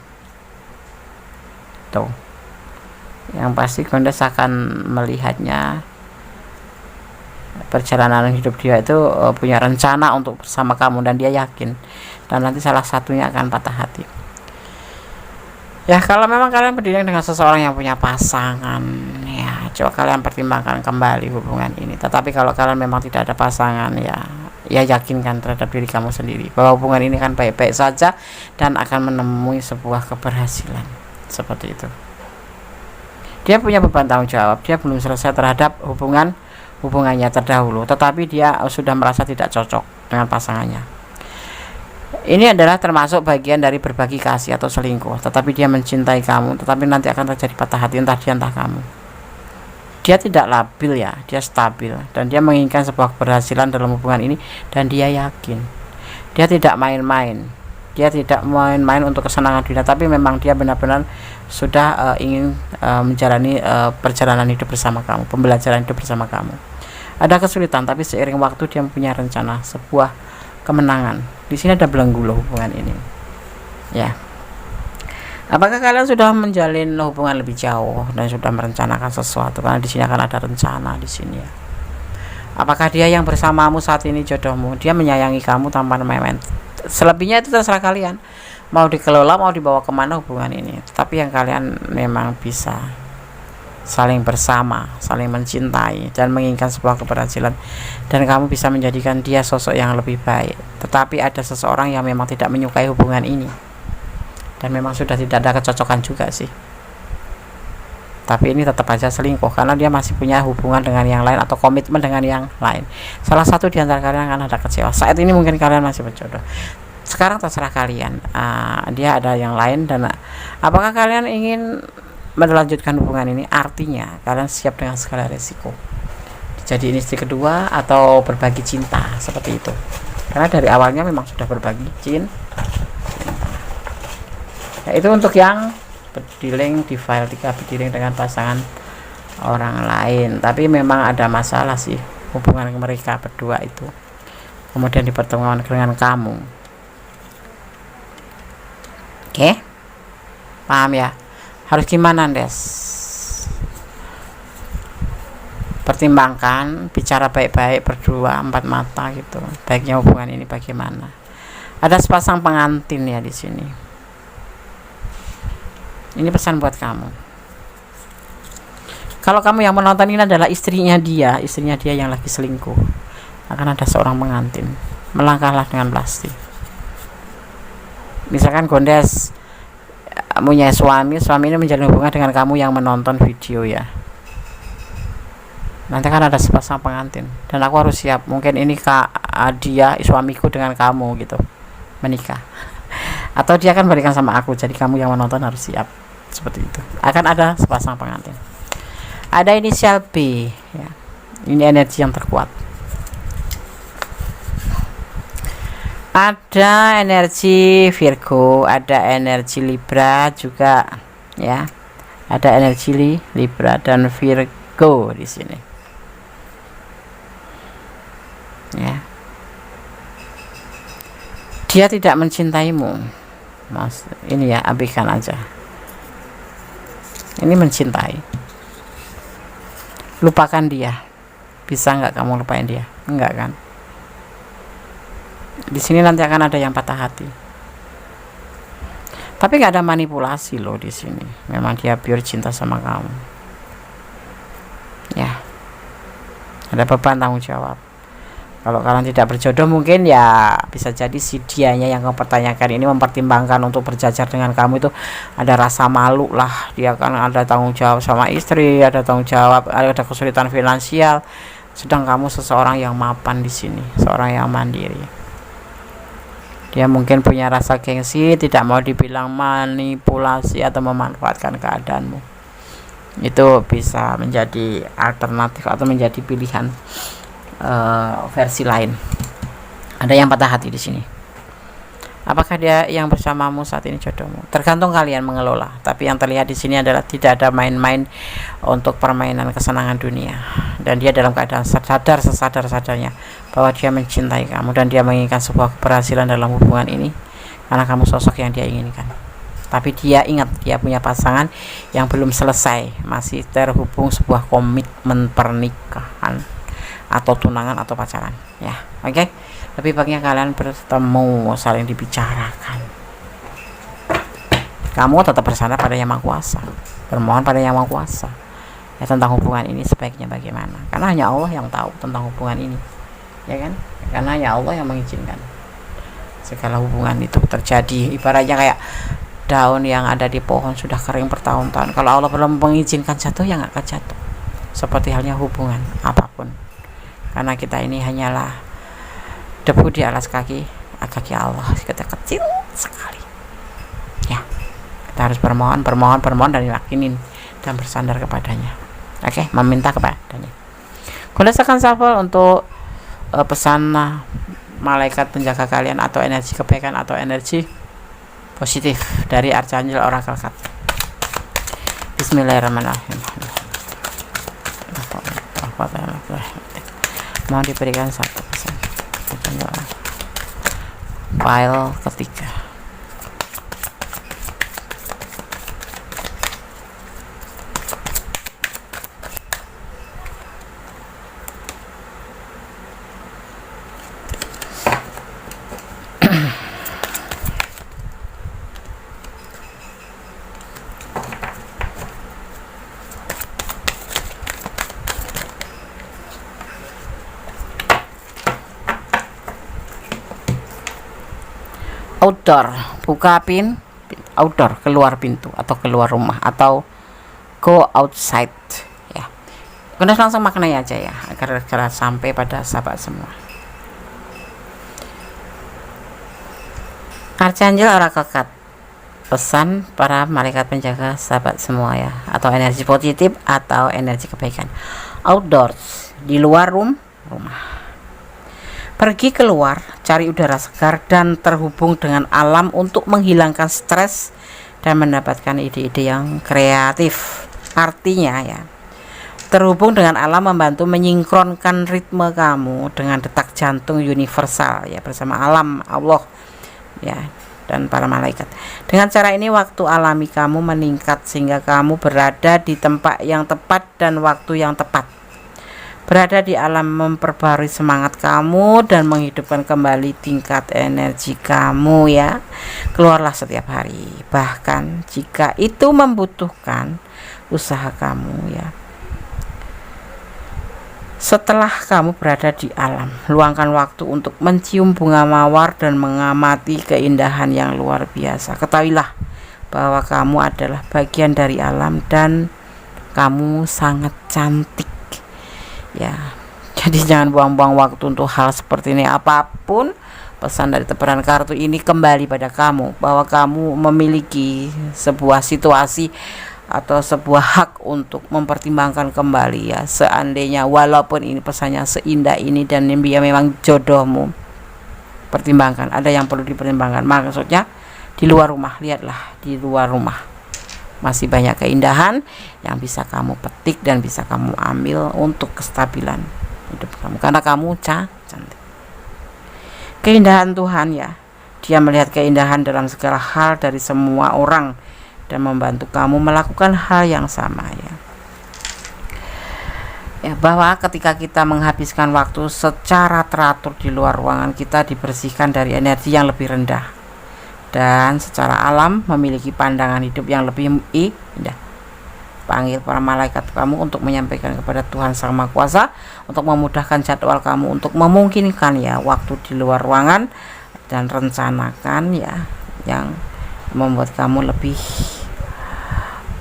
itu. Yang pasti Gondes akan melihatnya perjalanan hidup dia itu punya rencana untuk bersama kamu, dan dia yakin, dan nanti salah satunya akan patah hati. Ya, kalau memang kalian berdiri dengan seseorang yang punya pasangan, ya coba kalian pertimbangkan kembali hubungan ini. Tetapi kalau kalian memang tidak ada pasangan, ya yakinkan terhadap diri kamu sendiri bahwa hubungan ini kan baik-baik saja dan akan menemui sebuah keberhasilan. Seperti itu. Dia punya beban tanggung jawab, dia belum selesai terhadap hubungannya terdahulu, tetapi dia sudah merasa tidak cocok dengan pasangannya. Ini adalah termasuk bagian dari berbagi kasih atau selingkuh. Tetapi dia mencintai kamu, tetapi nanti akan terjadi patah hati, entah dia entah kamu. Dia tidak labil ya, dia stabil, dan dia menginginkan sebuah keberhasilan dalam hubungan ini, dan dia yakin. Dia tidak main-main. Dia tidak main-main untuk kesenangan dunia, tapi memang dia benar-benar sudah ingin menjalani perjalanan hidup bersama kamu, pembelajaran hidup bersama kamu. Ada kesulitan, tapi seiring waktu dia punya rencana sebuah kemenangan. Di sini ada belenggu loh hubungan ini. Ya. Apakah kalian sudah menjalin hubungan lebih jauh dan sudah merencanakan sesuatu? Karena di sini akan ada rencana di sini ya. Apakah dia yang bersamamu saat ini jodohmu? Dia menyayangi kamu tanpa main-main. Selebihnya itu terserah kalian. Mau dikelola, mau dibawa kemana hubungan ini. Tapi yang kalian memang bisa saling bersama, saling mencintai, dan menginginkan sebuah keberhasilan, dan kamu bisa menjadikan dia sosok yang lebih baik. Tetapi ada seseorang yang memang tidak menyukai hubungan ini, dan memang sudah tidak ada kecocokan juga sih. Tapi ini tetap aja selingkuh, karena dia masih punya hubungan dengan yang lain atau komitmen dengan yang lain. Salah satu di antara kalian akan ada kecewa. Saat ini mungkin kalian masih berjodoh, sekarang terserah kalian. Dia ada yang lain, dan apakah kalian ingin melanjutkan hubungan ini? Artinya kalian siap dengan segala resiko, jadi istri kedua atau berbagi cinta, seperti itu. Karena dari awalnya memang sudah berbagi cinta. Ya, itu untuk yang berdiling di file 3, berdiling dengan pasangan orang lain. Tapi memang ada masalah sih hubungan mereka berdua itu, kemudian dipertemukan dengan kamu. Oke, paham ya? Harus gimana, Des? Pertimbangkan, bicara baik-baik berdua, empat mata gitu. Baiknya hubungan ini bagaimana? Ada sepasang pengantin ya di sini. Ini pesan buat kamu. Kalau kamu yang menonton ini adalah istrinya dia yang lagi selingkuh, akan ada seorang pengantin. Melangkahlah dengan pasti. Misalkan Gondes punya suami ini menjalin hubungan dengan kamu yang menonton video ya. Nanti kan ada sepasang pengantin, dan aku harus siap. Mungkin ini dia suamiku dengan kamu gitu menikah, atau dia akan berikan sama aku. Jadi kamu yang menonton harus siap seperti itu. Akan ada sepasang pengantin. Ada inisial B ya. Ini energi yang terkuat. Ada energi Virgo, ada energi Libra juga ya. Ada energi Libra dan Virgo di sini. Ya. Dia tidak mencintaimu. Mas, ini ya, abaikan aja. Ini mencintai. Lupakan dia. Bisa nggak kamu lupain dia? Enggak kan? Di sini nanti akan ada yang patah hati. Tapi nggak ada manipulasi loh di sini. Memang dia pure cinta sama kamu. Ya. Ada beban tanggung jawab. Kalau kalian tidak berjodoh, mungkin ya bisa jadi si dianya yang mempertanyakan ini, mempertimbangkan untuk berjajar dengan kamu itu ada rasa malu lah. Dia kan ada tanggung jawab sama istri, ada tanggung jawab, ada kesulitan finansial. Sedang kamu seseorang yang mapan di sini, seorang yang mandiri. Dia mungkin punya rasa gengsi, tidak mau dibilang manipulasi atau memanfaatkan keadaanmu. Itu bisa menjadi alternatif atau menjadi pilihan versi lain. Ada yang patah hati di sini. Apakah dia yang bersamamu saat ini jodohmu? Tergantung kalian mengelola. Tapi yang terlihat di sini adalah tidak ada main-main untuk permainan kesenangan dunia. Dan dia dalam keadaan sesadar-sadarnya bahwa dia mencintai kamu dan dia menginginkan sebuah keberhasilan dalam hubungan ini, karena kamu sosok yang dia inginkan. tapi dia ingat dia punya pasangan yang belum selesai, masih terhubung sebuah komitmen pernikahan atau tunangan atau pacaran ya. Oke, lebih baiknya kalian bertemu, saling dibicarakan. Kamu tetap bersandar pada Yang Maha Kuasa, bermohon pada Yang Maha Kuasa ya tentang hubungan ini sebaiknya bagaimana, karena hanya Allah yang tahu tentang hubungan ini, ya kan, karena hanya Allah yang mengizinkan segala hubungan itu terjadi. Ibaratnya kayak daun yang ada di pohon sudah kering bertahun-tahun, kalau Allah belum mengizinkan jatuh ya nggak akan jatuh. Seperti halnya hubungan apapun, karena kita ini hanyalah debu di alas kaki Allah, kita kecil sekali ya. Kita harus bermohon dan yakinin dan bersandar kepadanya. Oke, meminta kepadanya. Gunakan shuffle untuk pesan malaikat penjaga kalian atau energi kebaikan atau energi positif dari Archangel Oracle Card. Bismillahirrahmanirrahim. Mau diberikan satu pesan. File ketiga. Outdoor, buka outdoor, keluar pintu atau keluar rumah atau go outside ya. Kita langsung maknanya aja ya agar sampai pada sahabat semua. Archangel Oracle Card, pesan para malaikat penjaga sahabat semua ya, atau energi positif atau energi kebaikan. Outdoors, di luar rumah. Pergi keluar, cari udara segar dan terhubung dengan alam untuk menghilangkan stres dan mendapatkan ide-ide yang kreatif. Artinya ya, terhubung dengan alam membantu menyinkronkan ritme kamu dengan detak jantung universal ya, bersama alam, Allah ya, dan para malaikat. Dengan cara ini waktu alami kamu meningkat sehingga kamu berada di tempat yang tepat dan waktu yang tepat. Berada di alam memperbarui semangat kamu dan menghidupkan kembali tingkat energi kamu ya. Keluarlah setiap hari, bahkan jika itu membutuhkan usaha kamu ya. Setelah kamu berada di alam, luangkan waktu untuk mencium bunga mawar dan mengamati keindahan yang luar biasa. Ketahuilah bahwa kamu adalah bagian dari alam dan kamu sangat cantik ya. Jadi jangan buang-buang waktu untuk hal seperti ini. Apapun pesan dari tebaran kartu ini kembali pada kamu, bahwa kamu memiliki sebuah situasi atau sebuah hak untuk mempertimbangkan kembali ya. Seandainya walaupun ini pesannya seindah ini dan dia memang jodohmu, pertimbangkan, ada yang perlu dipertimbangkan. Maksudnya di luar rumah, lihatlah di luar rumah masih banyak keindahan yang bisa kamu petik dan bisa kamu ambil untuk kestabilan hidup kamu, karena kamu cantik. Keindahan Tuhan ya, Dia melihat keindahan dalam segala hal dari semua orang dan membantu kamu melakukan hal yang sama ya. Bahwa ketika kita menghabiskan waktu secara teratur di luar ruangan, kita dibersihkan dari energi yang lebih rendah dan secara alam memiliki pandangan hidup yang lebih indah. Panggil para malaikat kamu untuk menyampaikan kepada Tuhan Sang Maha Kuasa untuk memudahkan jadwal kamu, untuk memungkinkan ya waktu di luar ruangan, dan rencanakan ya yang membuat kamu lebih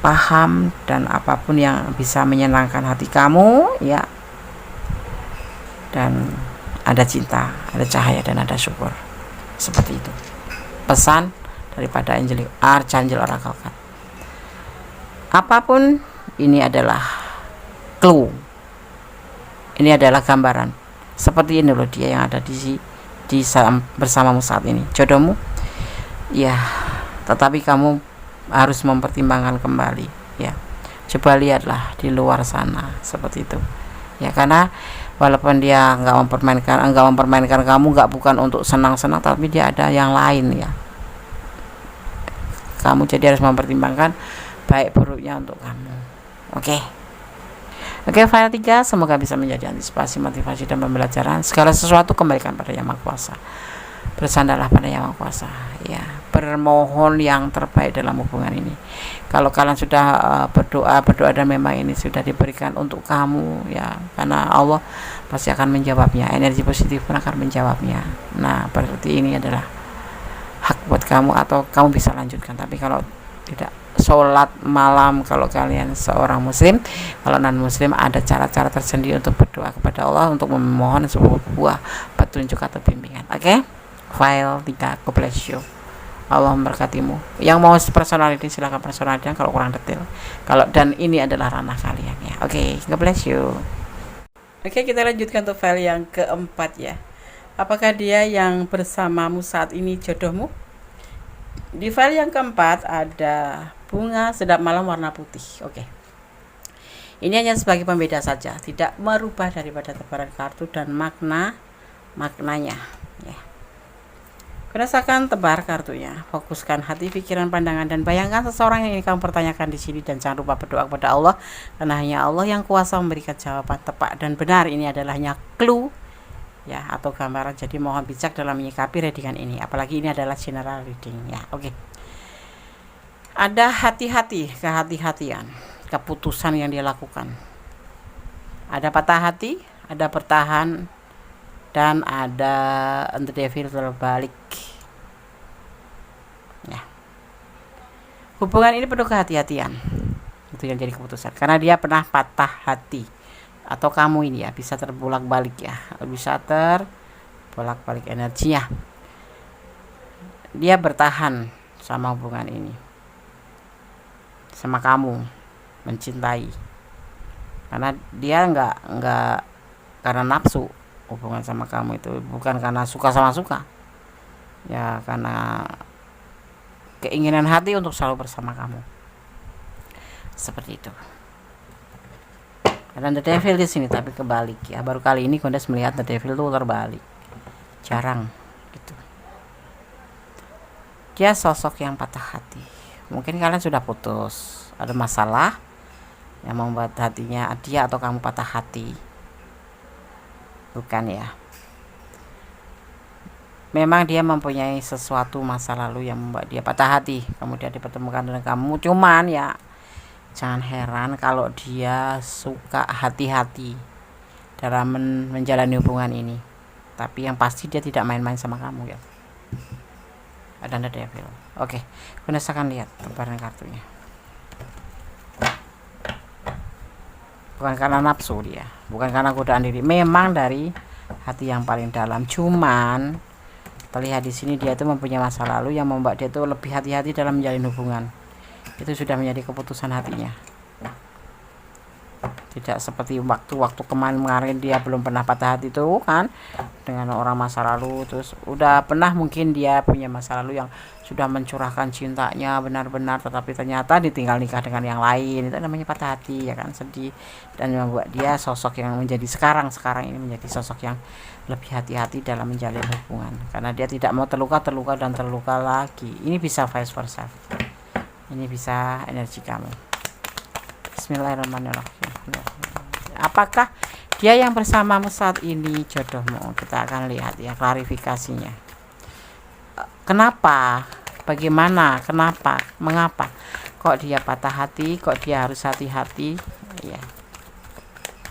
paham dan apapun yang bisa menyenangkan hati kamu ya. Dan ada cinta, ada cahaya dan ada syukur. Seperti itu pesan daripada Archangel Oracle Card. Apapun ini adalah clue, ini adalah gambaran. Seperti ini loh dia yang ada di bersamamu saat ini, jodohmu ya. Tetapi kamu harus mempertimbangkan kembali ya. Coba lihatlah di luar sana seperti itu ya, karena walaupun dia enggak mempermainkan kamu, bukan untuk senang-senang, tapi dia ada yang lain ya. kamu, jadi harus mempertimbangkan baik buruknya untuk kamu. Oke. Oke, file 3 semoga bisa menjadi antisipasi, motivasi, dan pembelajaran. Segala sesuatu kembalikan pada Yang Maha Kuasa. Bersandarlah pada Yang Maha Kuasa, ya. Bermohon yang terbaik dalam hubungan ini. Kalau kalian sudah berdoa dan memang ini sudah diberikan untuk kamu, ya, karena Allah pasti akan menjawabnya. Energi positif pun akan menjawabnya. Nah, berarti ini adalah hak buat kamu, atau kamu bisa lanjutkan. Tapi kalau tidak, sholat malam kalau kalian seorang muslim, kalau non muslim ada cara-cara tersendiri untuk berdoa kepada Allah, untuk memohon sebuah petunjuk atau bimbingan. Oke, file 3, God bless you, Allah memberkatimu. Yang mau personality silahkan personality kalau kurang detail, dan ini adalah ranah kalian, ya. Oke, God bless you. Oke, kita lanjutkan untuk file yang keempat, ya. Apakah dia yang bersamamu saat ini jodohmu? Di file yang keempat ada bunga sedap malam warna putih. Oke. Ini hanya sebagai pembeda saja, tidak merubah daripada tebaran kartu dan maknanya, ya. Rasakan tebar kartunya, fokuskan hati, pikiran, pandangan, dan bayangkan seseorang yang ingin kamu pertanyakan di sini, dan jangan lupa berdoa kepada Allah, karena hanya Allah yang kuasa memberikan jawaban tepat dan benar. Ini adalah hanya clue, ya, atau gambaran. Jadi mohon bijak dalam menyikapi readingan ini, apalagi ini adalah general reading, ya. Oke. Ada kehati-hatian, keputusan yang dia lakukan. Ada patah hati, ada bertahan, dan ada the devil terbalik, ya. Hubungan ini penuh kehati-hatian, itu yang jadi keputusan, karena dia pernah patah hati, atau kamu ini, ya, bisa terbolak-balik, ya, bisa terbolak-balik energinya. Dia bertahan sama hubungan ini, sama kamu, mencintai, karena dia nggak karena nafsu. Hubungan sama kamu itu bukan karena suka sama suka, ya, karena keinginan hati untuk selalu bersama kamu, seperti itu. Ada the devil di sini, tapi kebalik, ya. Baru kali ini Kondes melihat the devil itu terbalik, jarang gitu. Dia sosok yang patah hati. Mungkin kalian sudah putus, ada masalah yang membuat hatinya dia atau kamu patah hati, bukan, ya. Memang dia mempunyai sesuatu masa lalu yang membuat dia patah hati, kemudian dipertemukan dengan kamu. Cuman, ya, jangan heran kalau dia suka hati-hati dalam menjalani hubungan ini. Tapi yang pasti dia tidak main-main sama kamu, ya. Ada the devil. Oke, Bunda akan lihat tebaran kartunya. Bukan karena nafsu dia, bukan karena godaan diri, memang dari hati yang paling dalam. Cuman terlihat di sini dia itu mempunyai masa lalu yang membuat dia itu lebih hati-hati dalam menjalin hubungan. Itu sudah menjadi keputusan hatinya. Tidak seperti waktu kemarin dia belum pernah patah hati itu, kan, dengan orang masa lalu. Terus udah pernah, mungkin dia punya masa lalu yang sudah mencurahkan cintanya benar-benar, tetapi ternyata ditinggal nikah dengan yang lain. Itu namanya patah hati, ya kan, sedih, dan membuat dia sosok yang menjadi sekarang ini menjadi sosok yang lebih hati-hati dalam menjalin hubungan, karena dia tidak mau terluka lagi. Ini bisa vice versa, ini bisa energi kamu. Bismillahirrahmanirrahim. Apakah dia yang bersamamu saat ini jodohmu? Kita akan lihat, ya, klarifikasinya. Kenapa? Bagaimana? Kenapa? Mengapa? Kok dia patah hati? Kok dia harus hati-hati? Ya.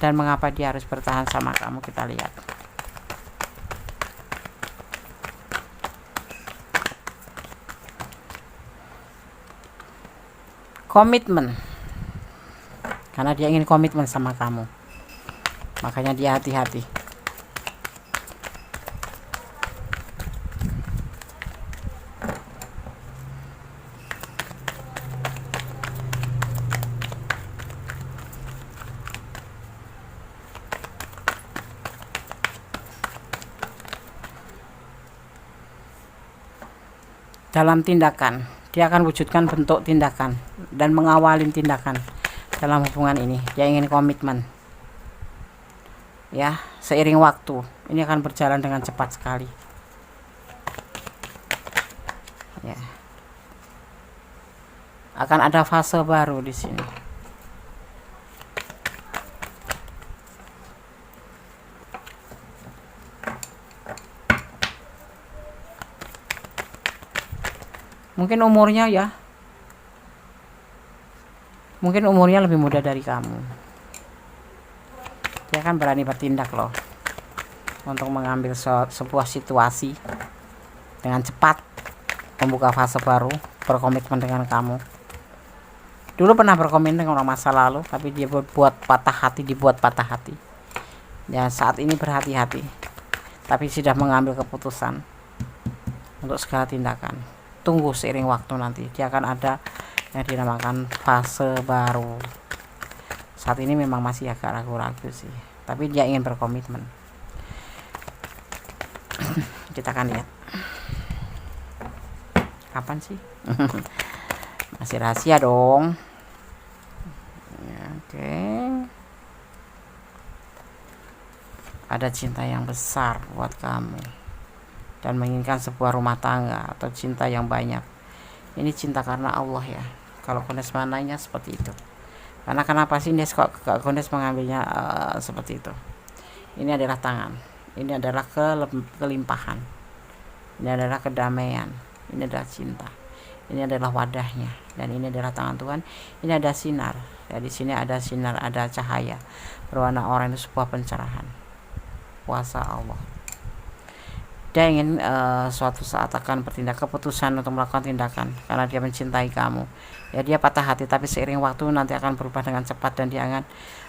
Dan mengapa dia harus bertahan sama kamu? Kita lihat. Komitmen. Karena dia ingin komitmen sama kamu, makanya dia hati-hati. Dalam tindakan, dia akan wujudkan bentuk tindakan dan mengawalin tindakan dalam hubungan ini. Dia ingin komitmen, ya, seiring waktu ini akan berjalan dengan cepat sekali, ya. Akan ada fase baru di sini. Mungkin umurnya lebih muda dari kamu. Dia kan berani bertindak loh untuk mengambil sebuah situasi dengan cepat, membuka fase baru, berkomitmen dengan kamu. Dulu pernah berkomitmen dengan orang masa lalu, tapi dia dibuat patah hati. Ya, saat ini berhati-hati, tapi sudah mengambil keputusan untuk segala tindakan. Tunggu seiring waktu nanti, dia akan ada yang dinamakan fase baru. Saat ini memang masih agak ragu-ragu sih, tapi dia ingin berkomitmen. Kita akan lihat kapan sih. Masih rahasia dong ya, oke. Ada cinta yang besar buat kamu dan menginginkan sebuah rumah tangga atau cinta yang banyak. Ini cinta karena Allah ya. Kalau Gondes mananya seperti itu. Karena kenapa sih Nes kok Gondes mengambilnya seperti itu? Ini adalah tangan, ini adalah kelimpahan, ini adalah kedamaian, ini adalah cinta, ini adalah wadahnya, dan ini adalah tangan Tuhan. Ini ada sinar. Ya, di sini ada sinar, ada cahaya berwarna oranye, itu sebuah pencerahan kuasa Allah. Dia ingin suatu saat akan bertindak, keputusan untuk melakukan tindakan karena dia mencintai kamu. Ya, dia patah hati, tapi seiring waktu nanti akan berubah dengan cepat dan dia akan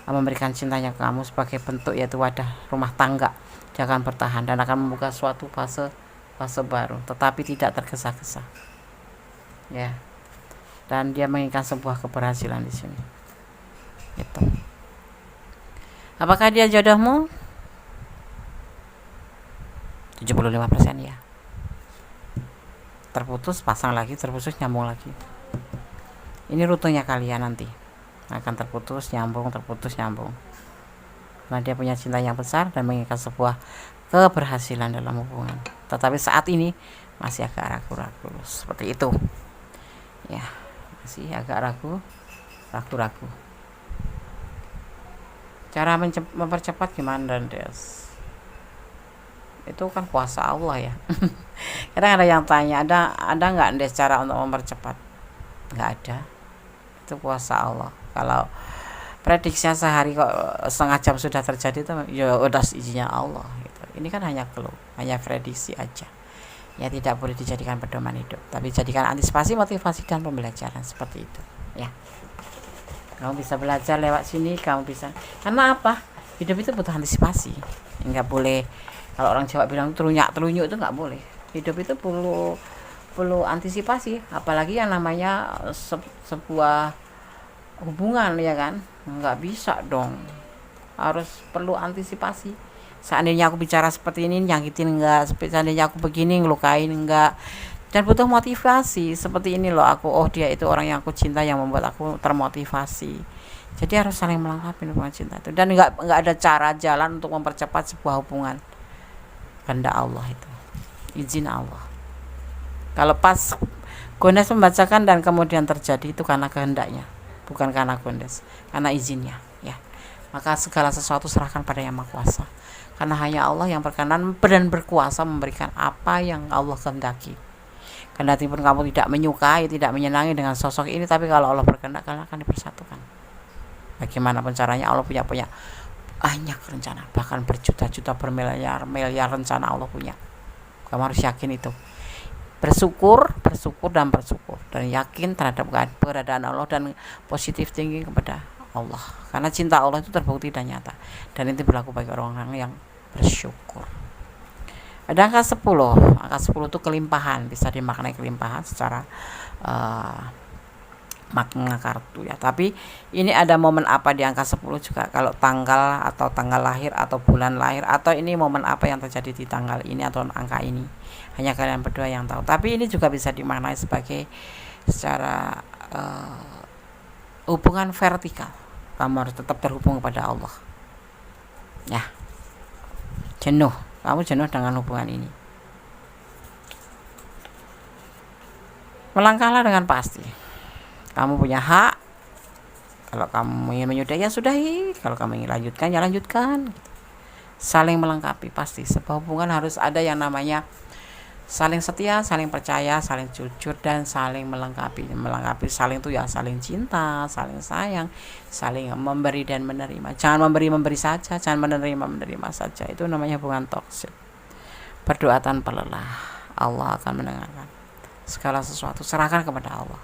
memberikan cintanya ke kamu sebagai bentuk, yaitu wadah rumah tangga. Dia akan bertahan dan akan membuka suatu fase baru, tetapi tidak tergesa-gesa. Ya. Dan dia menginginkan sebuah keberhasilan di sini. Itu. Apakah dia jodohmu? 75% ya. Terputus, pasang lagi, terputus, nyambung lagi. Ini rutenya kalian nanti. Akan terputus, nyambung, terputus, nyambung. Karena dia punya cinta yang besar dan menginginkan sebuah keberhasilan dalam hubungan. Tetapi saat ini masih agak ragu-ragu. Seperti itu. Ya, masih agak ragu-ragu. Cara mempercepat gimana, Des? Itu kan kuasa Allah ya. Kadang ada yang tanya, ada nggak Des cara untuk mempercepat? Nggak ada. Itu kuasa Allah. Kalau prediksinya sehari kok setengah jam sudah terjadi, itu ya udah izinnya Allah gitu. Ini kan hanya hanya prediksi aja. Ya, tidak boleh dijadikan pedoman hidup, tapi jadikan antisipasi, motivasi, dan pembelajaran seperti itu ya. Kamu bisa belajar lewat sini, kamu bisa. Karena apa? Hidup itu butuh antisipasi. Enggak boleh, kalau orang Jawa bilang telunyuk itu nggak boleh. Hidup itu perlu antisipasi, apalagi yang namanya sebuah hubungan ya kan. Nggak bisa dong, harus perlu antisipasi. Seandainya aku bicara seperti ini nyakitin enggak, seandainya aku begini ngelukain enggak, dan butuh motivasi. Seperti ini loh aku, oh dia itu orang yang aku cinta, yang membuat aku termotivasi. Jadi harus saling melengkapi hubungan cinta itu, dan enggak ada cara jalan untuk mempercepat sebuah hubungan. Kehendak Allah itu, izin Allah. Kalau pas Gondes membacakan dan kemudian terjadi, itu karena kehendaknya, bukan karena Gondes, karena izinnya ya. Maka segala sesuatu serahkan pada Yang Maha Kuasa, karena hanya Allah yang berkenan dan berkuasa memberikan apa yang Allah kehendaki. Kendati pun kamu tidak menyukai, tidak menyenangi dengan sosok ini, tapi kalau Allah berkehendak, kalian akan dipersatukan. Bagaimanapun caranya, Allah punya banyak rencana, bahkan berjuta-juta, bermiliar rencana Allah punya. Kamu harus yakin itu. Bersyukur dan yakin terhadap keberadaan Allah dan positif thinking kepada Allah, karena cinta Allah itu terbukti dan nyata, dan itu berlaku bagi orang-orang yang bersyukur. Ada angka 10 itu kelimpahan, bisa dimaknai kelimpahan secara makna kartu ya. Tapi ini ada momen apa di angka 10 juga, kalau tanggal atau tanggal lahir atau bulan lahir, atau ini momen apa yang terjadi di tanggal ini atau angka ini, hanya kalian berdua yang tahu. Tapi ini juga bisa dimaknai sebagai secara hubungan vertikal. Kamu harus tetap terhubung kepada Allah ya. Kamu jenuh dengan hubungan ini, melangkahlah dengan pasti. Kamu punya hak. Kalau kamu ingin menyudahi ya sudahi, kalau kamu ingin lanjutkan ya lanjutkan. Saling melengkapi pasti. Sebuah hubungan harus ada yang namanya saling setia, saling percaya, saling jujur, dan saling melengkapi. Saling itu ya saling cinta, saling sayang, saling memberi dan menerima. Jangan memberi saja, jangan menerima saja. Itu namanya hubungan toksik. Berdoa tanpa lelah, Allah akan mendengarkan. Segala sesuatu serahkan kepada Allah.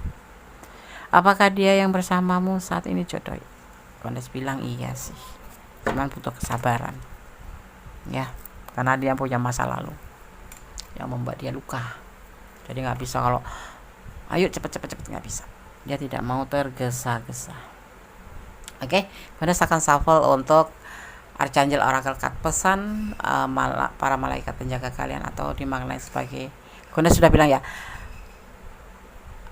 Apakah dia yang bersamamu saat ini jodoh? Kondes bilang iya sih, cuman butuh kesabaran ya, karena dia punya masa lalu yang membuat dia luka. Jadi nggak bisa kalau ayo cepet nggak bisa. Dia tidak mau tergesa-gesa. Oke, Kondes akan shuffle untuk Archangel Oracle Card. Pesan para malaikat penjaga kalian atau dimaknai sebagai, Kondes sudah bilang ya,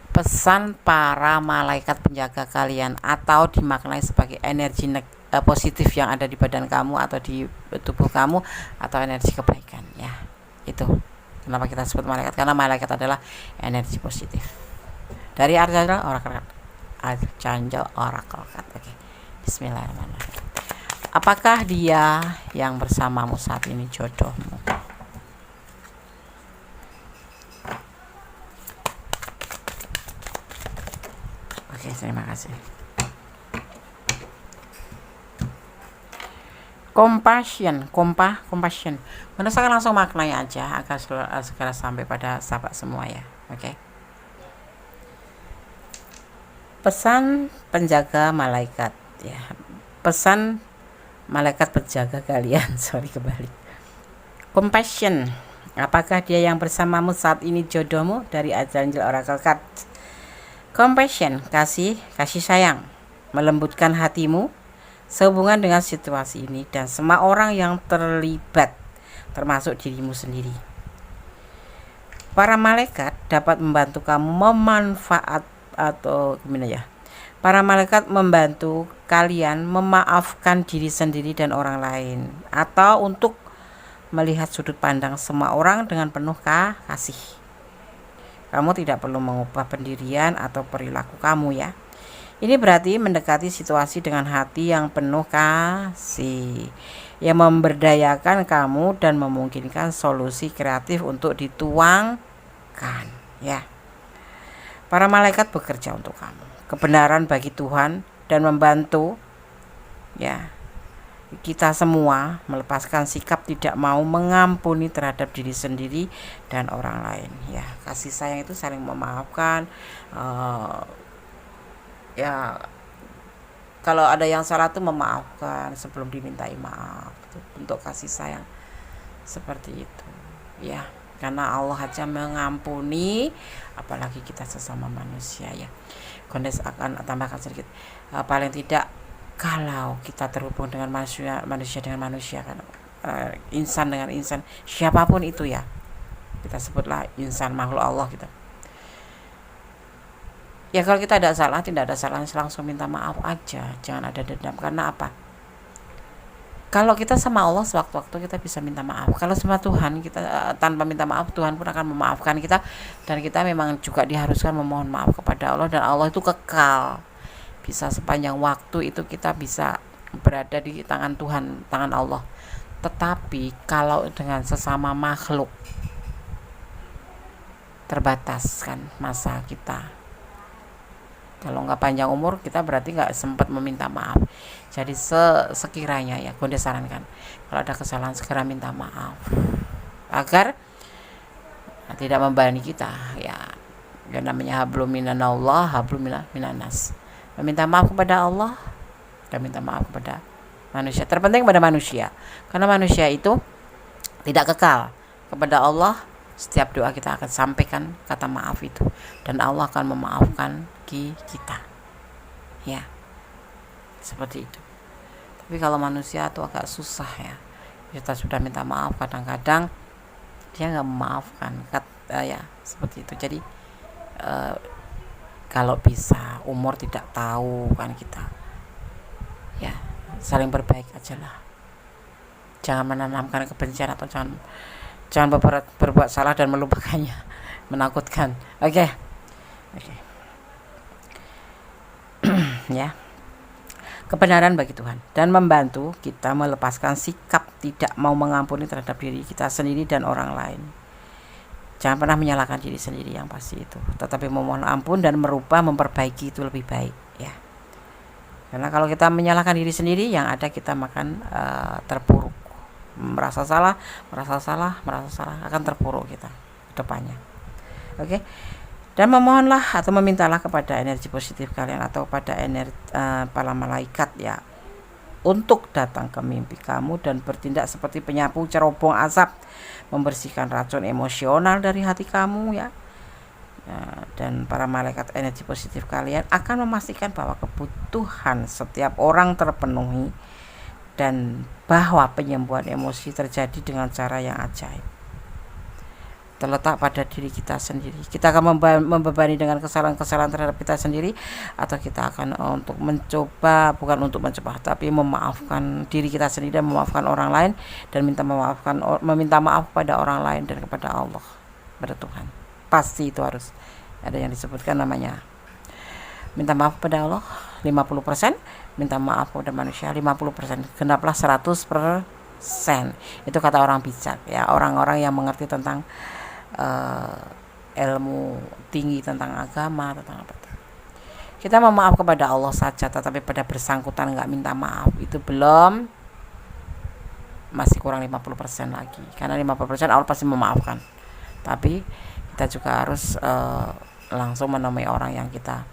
pesan para malaikat penjaga kalian atau dimaknai sebagai energi positif yang ada di badan kamu atau di tubuh kamu, atau energi kebaikan ya. Itu kenapa kita sebut malaikat, karena malaikat adalah energi positif dari Archangel Oracle Card. Oke. Bismillahirrahmanirrahim. Apakah dia yang bersamamu saat ini jodohmu? Oke, terima kasih. Compassion. Saya langsung maknai aja agar segera sampai pada sahabat semua ya. Oke. Pesan penjaga malaikat ya. Pesan malaikat penjaga kalian. Kebalik. Compassion. Apakah dia yang bersamamu saat ini jodohmu? Dari Archangel Oracle Card. Compassion, kasih sayang, melembutkan hatimu sehubungan dengan situasi ini dan semua orang yang terlibat, termasuk dirimu sendiri. Para malaikat dapat membantu kamu Para malaikat membantu kalian memaafkan diri sendiri dan orang lain, atau untuk melihat sudut pandang semua orang dengan penuh kasih. Kamu tidak perlu mengubah pendirian atau perilaku kamu ya. Ini berarti mendekati situasi dengan hati yang penuh kasih, yang memberdayakan kamu dan memungkinkan solusi kreatif untuk dituangkan ya. Para malaikat bekerja untuk kamu, kebenaran bagi Tuhan, dan membantu ya kita semua melepaskan sikap tidak mau mengampuni terhadap diri sendiri dan orang lain ya. Kasih sayang itu saling memaafkan ya. Kalau ada yang salah tuh memaafkan sebelum dimintai maaf. Itu bentuk kasih sayang seperti itu ya, karena Allah aja mengampuni, apalagi kita sesama manusia ya. Kondes akan tambahkan sedikit, paling tidak kalau kita terhubung dengan manusia dengan manusia kan, insan dengan insan, siapapun itu ya, kita sebutlah insan, makhluk Allah gitu ya. Kalau kita tidak ada salah, langsung minta maaf aja, jangan ada dendam. Karena apa? Kalau kita sama Allah sewaktu-waktu kita bisa minta maaf. Kalau sama Tuhan kita tanpa minta maaf, Tuhan pun akan memaafkan kita, dan kita memang juga diharuskan memohon maaf kepada Allah, dan Allah itu kekal. Bisa sepanjang waktu itu kita bisa berada di tangan Tuhan, tangan Allah. Tetapi kalau dengan sesama makhluk terbatas kan masa kita. Kalau nggak panjang umur kita berarti nggak sempat meminta maaf. Jadi sekiranya ya, gue sarankan kalau ada kesalahan segera minta maaf agar tidak membebani kita ya. Yang namanya hablum minallah, hablum minanas. Meminta maaf kepada Allah dan minta maaf kepada manusia. Terpenting kepada manusia, karena manusia itu tidak kekal. Kepada Allah setiap doa kita akan sampaikan kata maaf itu, dan Allah akan memaafkan kita ya, seperti itu. Tapi kalau manusia itu agak susah ya. Kita sudah minta maaf, kadang-kadang dia nggak memaafkan ya, seperti itu. Jadi kalau bisa umur tidak tahu kan kita ya, saling berbaik aja lah. Jangan menanamkan kebencian atau jangan berbuat salah dan melupakannya. Menakutkan. Oke. ya, kebenaran bagi Tuhan dan membantu kita melepaskan sikap tidak mau mengampuni terhadap diri kita sendiri dan orang lain. Jangan pernah menyalahkan diri sendiri yang pasti itu, tetapi memohon ampun dan merubah, memperbaiki itu lebih baik ya. Karena kalau kita menyalahkan diri sendiri, yang ada kita makan terpuruk, merasa salah akan terpuruk kita ke depannya. Oke. Dan memohonlah atau memintalah kepada energi positif kalian atau pada energi para malaikat ya, untuk datang ke mimpi kamu dan bertindak seperti penyapu cerobong asap, membersihkan racun emosional dari hati kamu ya. Dan para malaikat energi positif kalian akan memastikan bahwa kebutuhan setiap orang terpenuhi dan bahwa penyembuhan emosi terjadi dengan cara yang ajaib. Terletak pada diri kita sendiri. Kita akan membebani dengan kesalahan-kesalahan terhadap kita sendiri, atau kita akan bukan untuk mencoba, tapi memaafkan diri kita sendiri dan memaafkan orang lain, dan meminta maaf kepada orang lain dan kepada Allah, kepada Tuhan. Pasti itu harus ada yang disebutkan namanya minta maaf kepada Allah 50%, minta maaf kepada manusia 50%, genaplah 100%. Itu kata orang bijak ya, orang-orang yang mengerti tentang ilmu tinggi tentang agama, tentang apa. Kita memaaf kepada Allah saja, tetapi pada bersangkutan nggak minta maaf, itu belum, masih kurang 50% lagi. Karena 50% Allah pasti memaafkan, tapi kita juga harus langsung menemui orang yang kita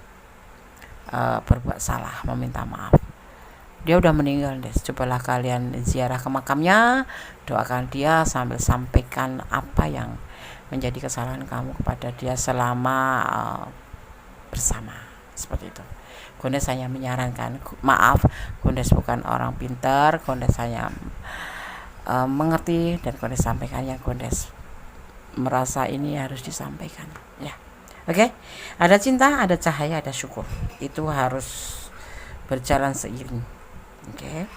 berbuat salah, meminta maaf. Dia udah meninggal deh, cobalah kalian ziarah ke makamnya, doakan dia sambil sampaikan apa yang menjadi kesalahan kamu kepada dia selama bersama, seperti itu. Gondes hanya menyarankan, maaf, Gondes bukan orang pintar, Gondes hanya mengerti, dan Gondes sampaikan yang Gondes merasa ini harus disampaikan ya. Oke. Ada cinta, ada cahaya, ada syukur, itu harus berjalan seiring. Oke.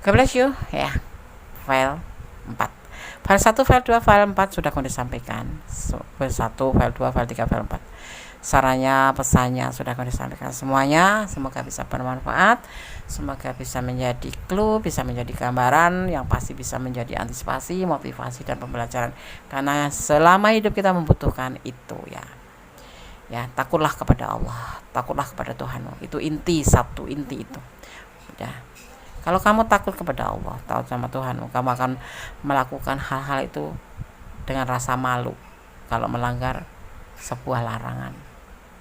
God bless you ya. File 4, file 1, file 2, file 4 sudah Gondes sampaikan. File 1, file 2, file 3, file 4. Sarannya, pesannya sudah Gondes sampaikan semuanya. Semoga bisa bermanfaat, semoga bisa menjadi clue, bisa menjadi gambaran, yang pasti bisa menjadi antisipasi, motivasi, dan pembelajaran. Karena selama hidup kita membutuhkan itu ya. Ya, takutlah kepada Allah, takutlah kepada Tuhanmu. Itu inti itu. Ya. Kalau kamu takut kepada Allah, takut sama Tuhanmu, kamu akan melakukan hal-hal itu dengan rasa malu kalau melanggar sebuah larangan.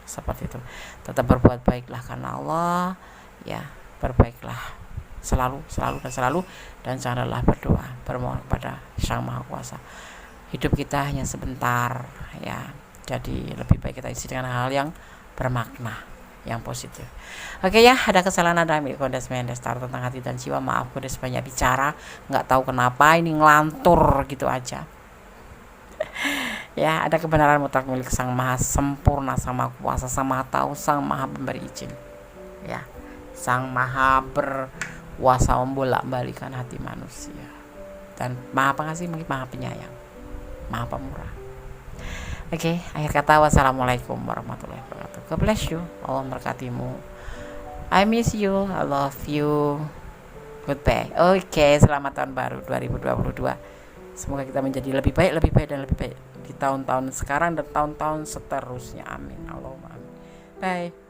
Seperti itu. Tetap berbuat baiklah karena Allah, ya, berbaiklah selalu dan janganlah berdoa, bermohon kepada Sang Maha Kuasa. Hidup kita hanya sebentar ya. Jadi lebih baik kita isi dengan hal yang bermakna, yang positif. Oke ya, ada kesalahan ada Gondes Mendestar tentang hati dan jiwa. Maaf, Gondes banyak bicara, nggak tahu kenapa ini ngelantur gitu aja. Ya, ada kebenaran mutlak milik Sang Maha Sempurna, Sang Maha Kuasa, Sang Maha Tahu, Sang Maha Pemberi izin. Ya, Sang Maha berkuasa membolak-balikan hati manusia, dan Maha Pengasih, Maha Penyayang, Maha Pemurah. Oke, akhir kata, wassalamualaikum warahmatullahi wabarakatuh. God bless you, Allah memberkatimu. I miss you, I love you. Goodbye. Oke, selamat tahun baru 2022. Semoga kita menjadi lebih baik di tahun-tahun sekarang dan tahun-tahun seterusnya. Amin. Allahumma amin. Bye.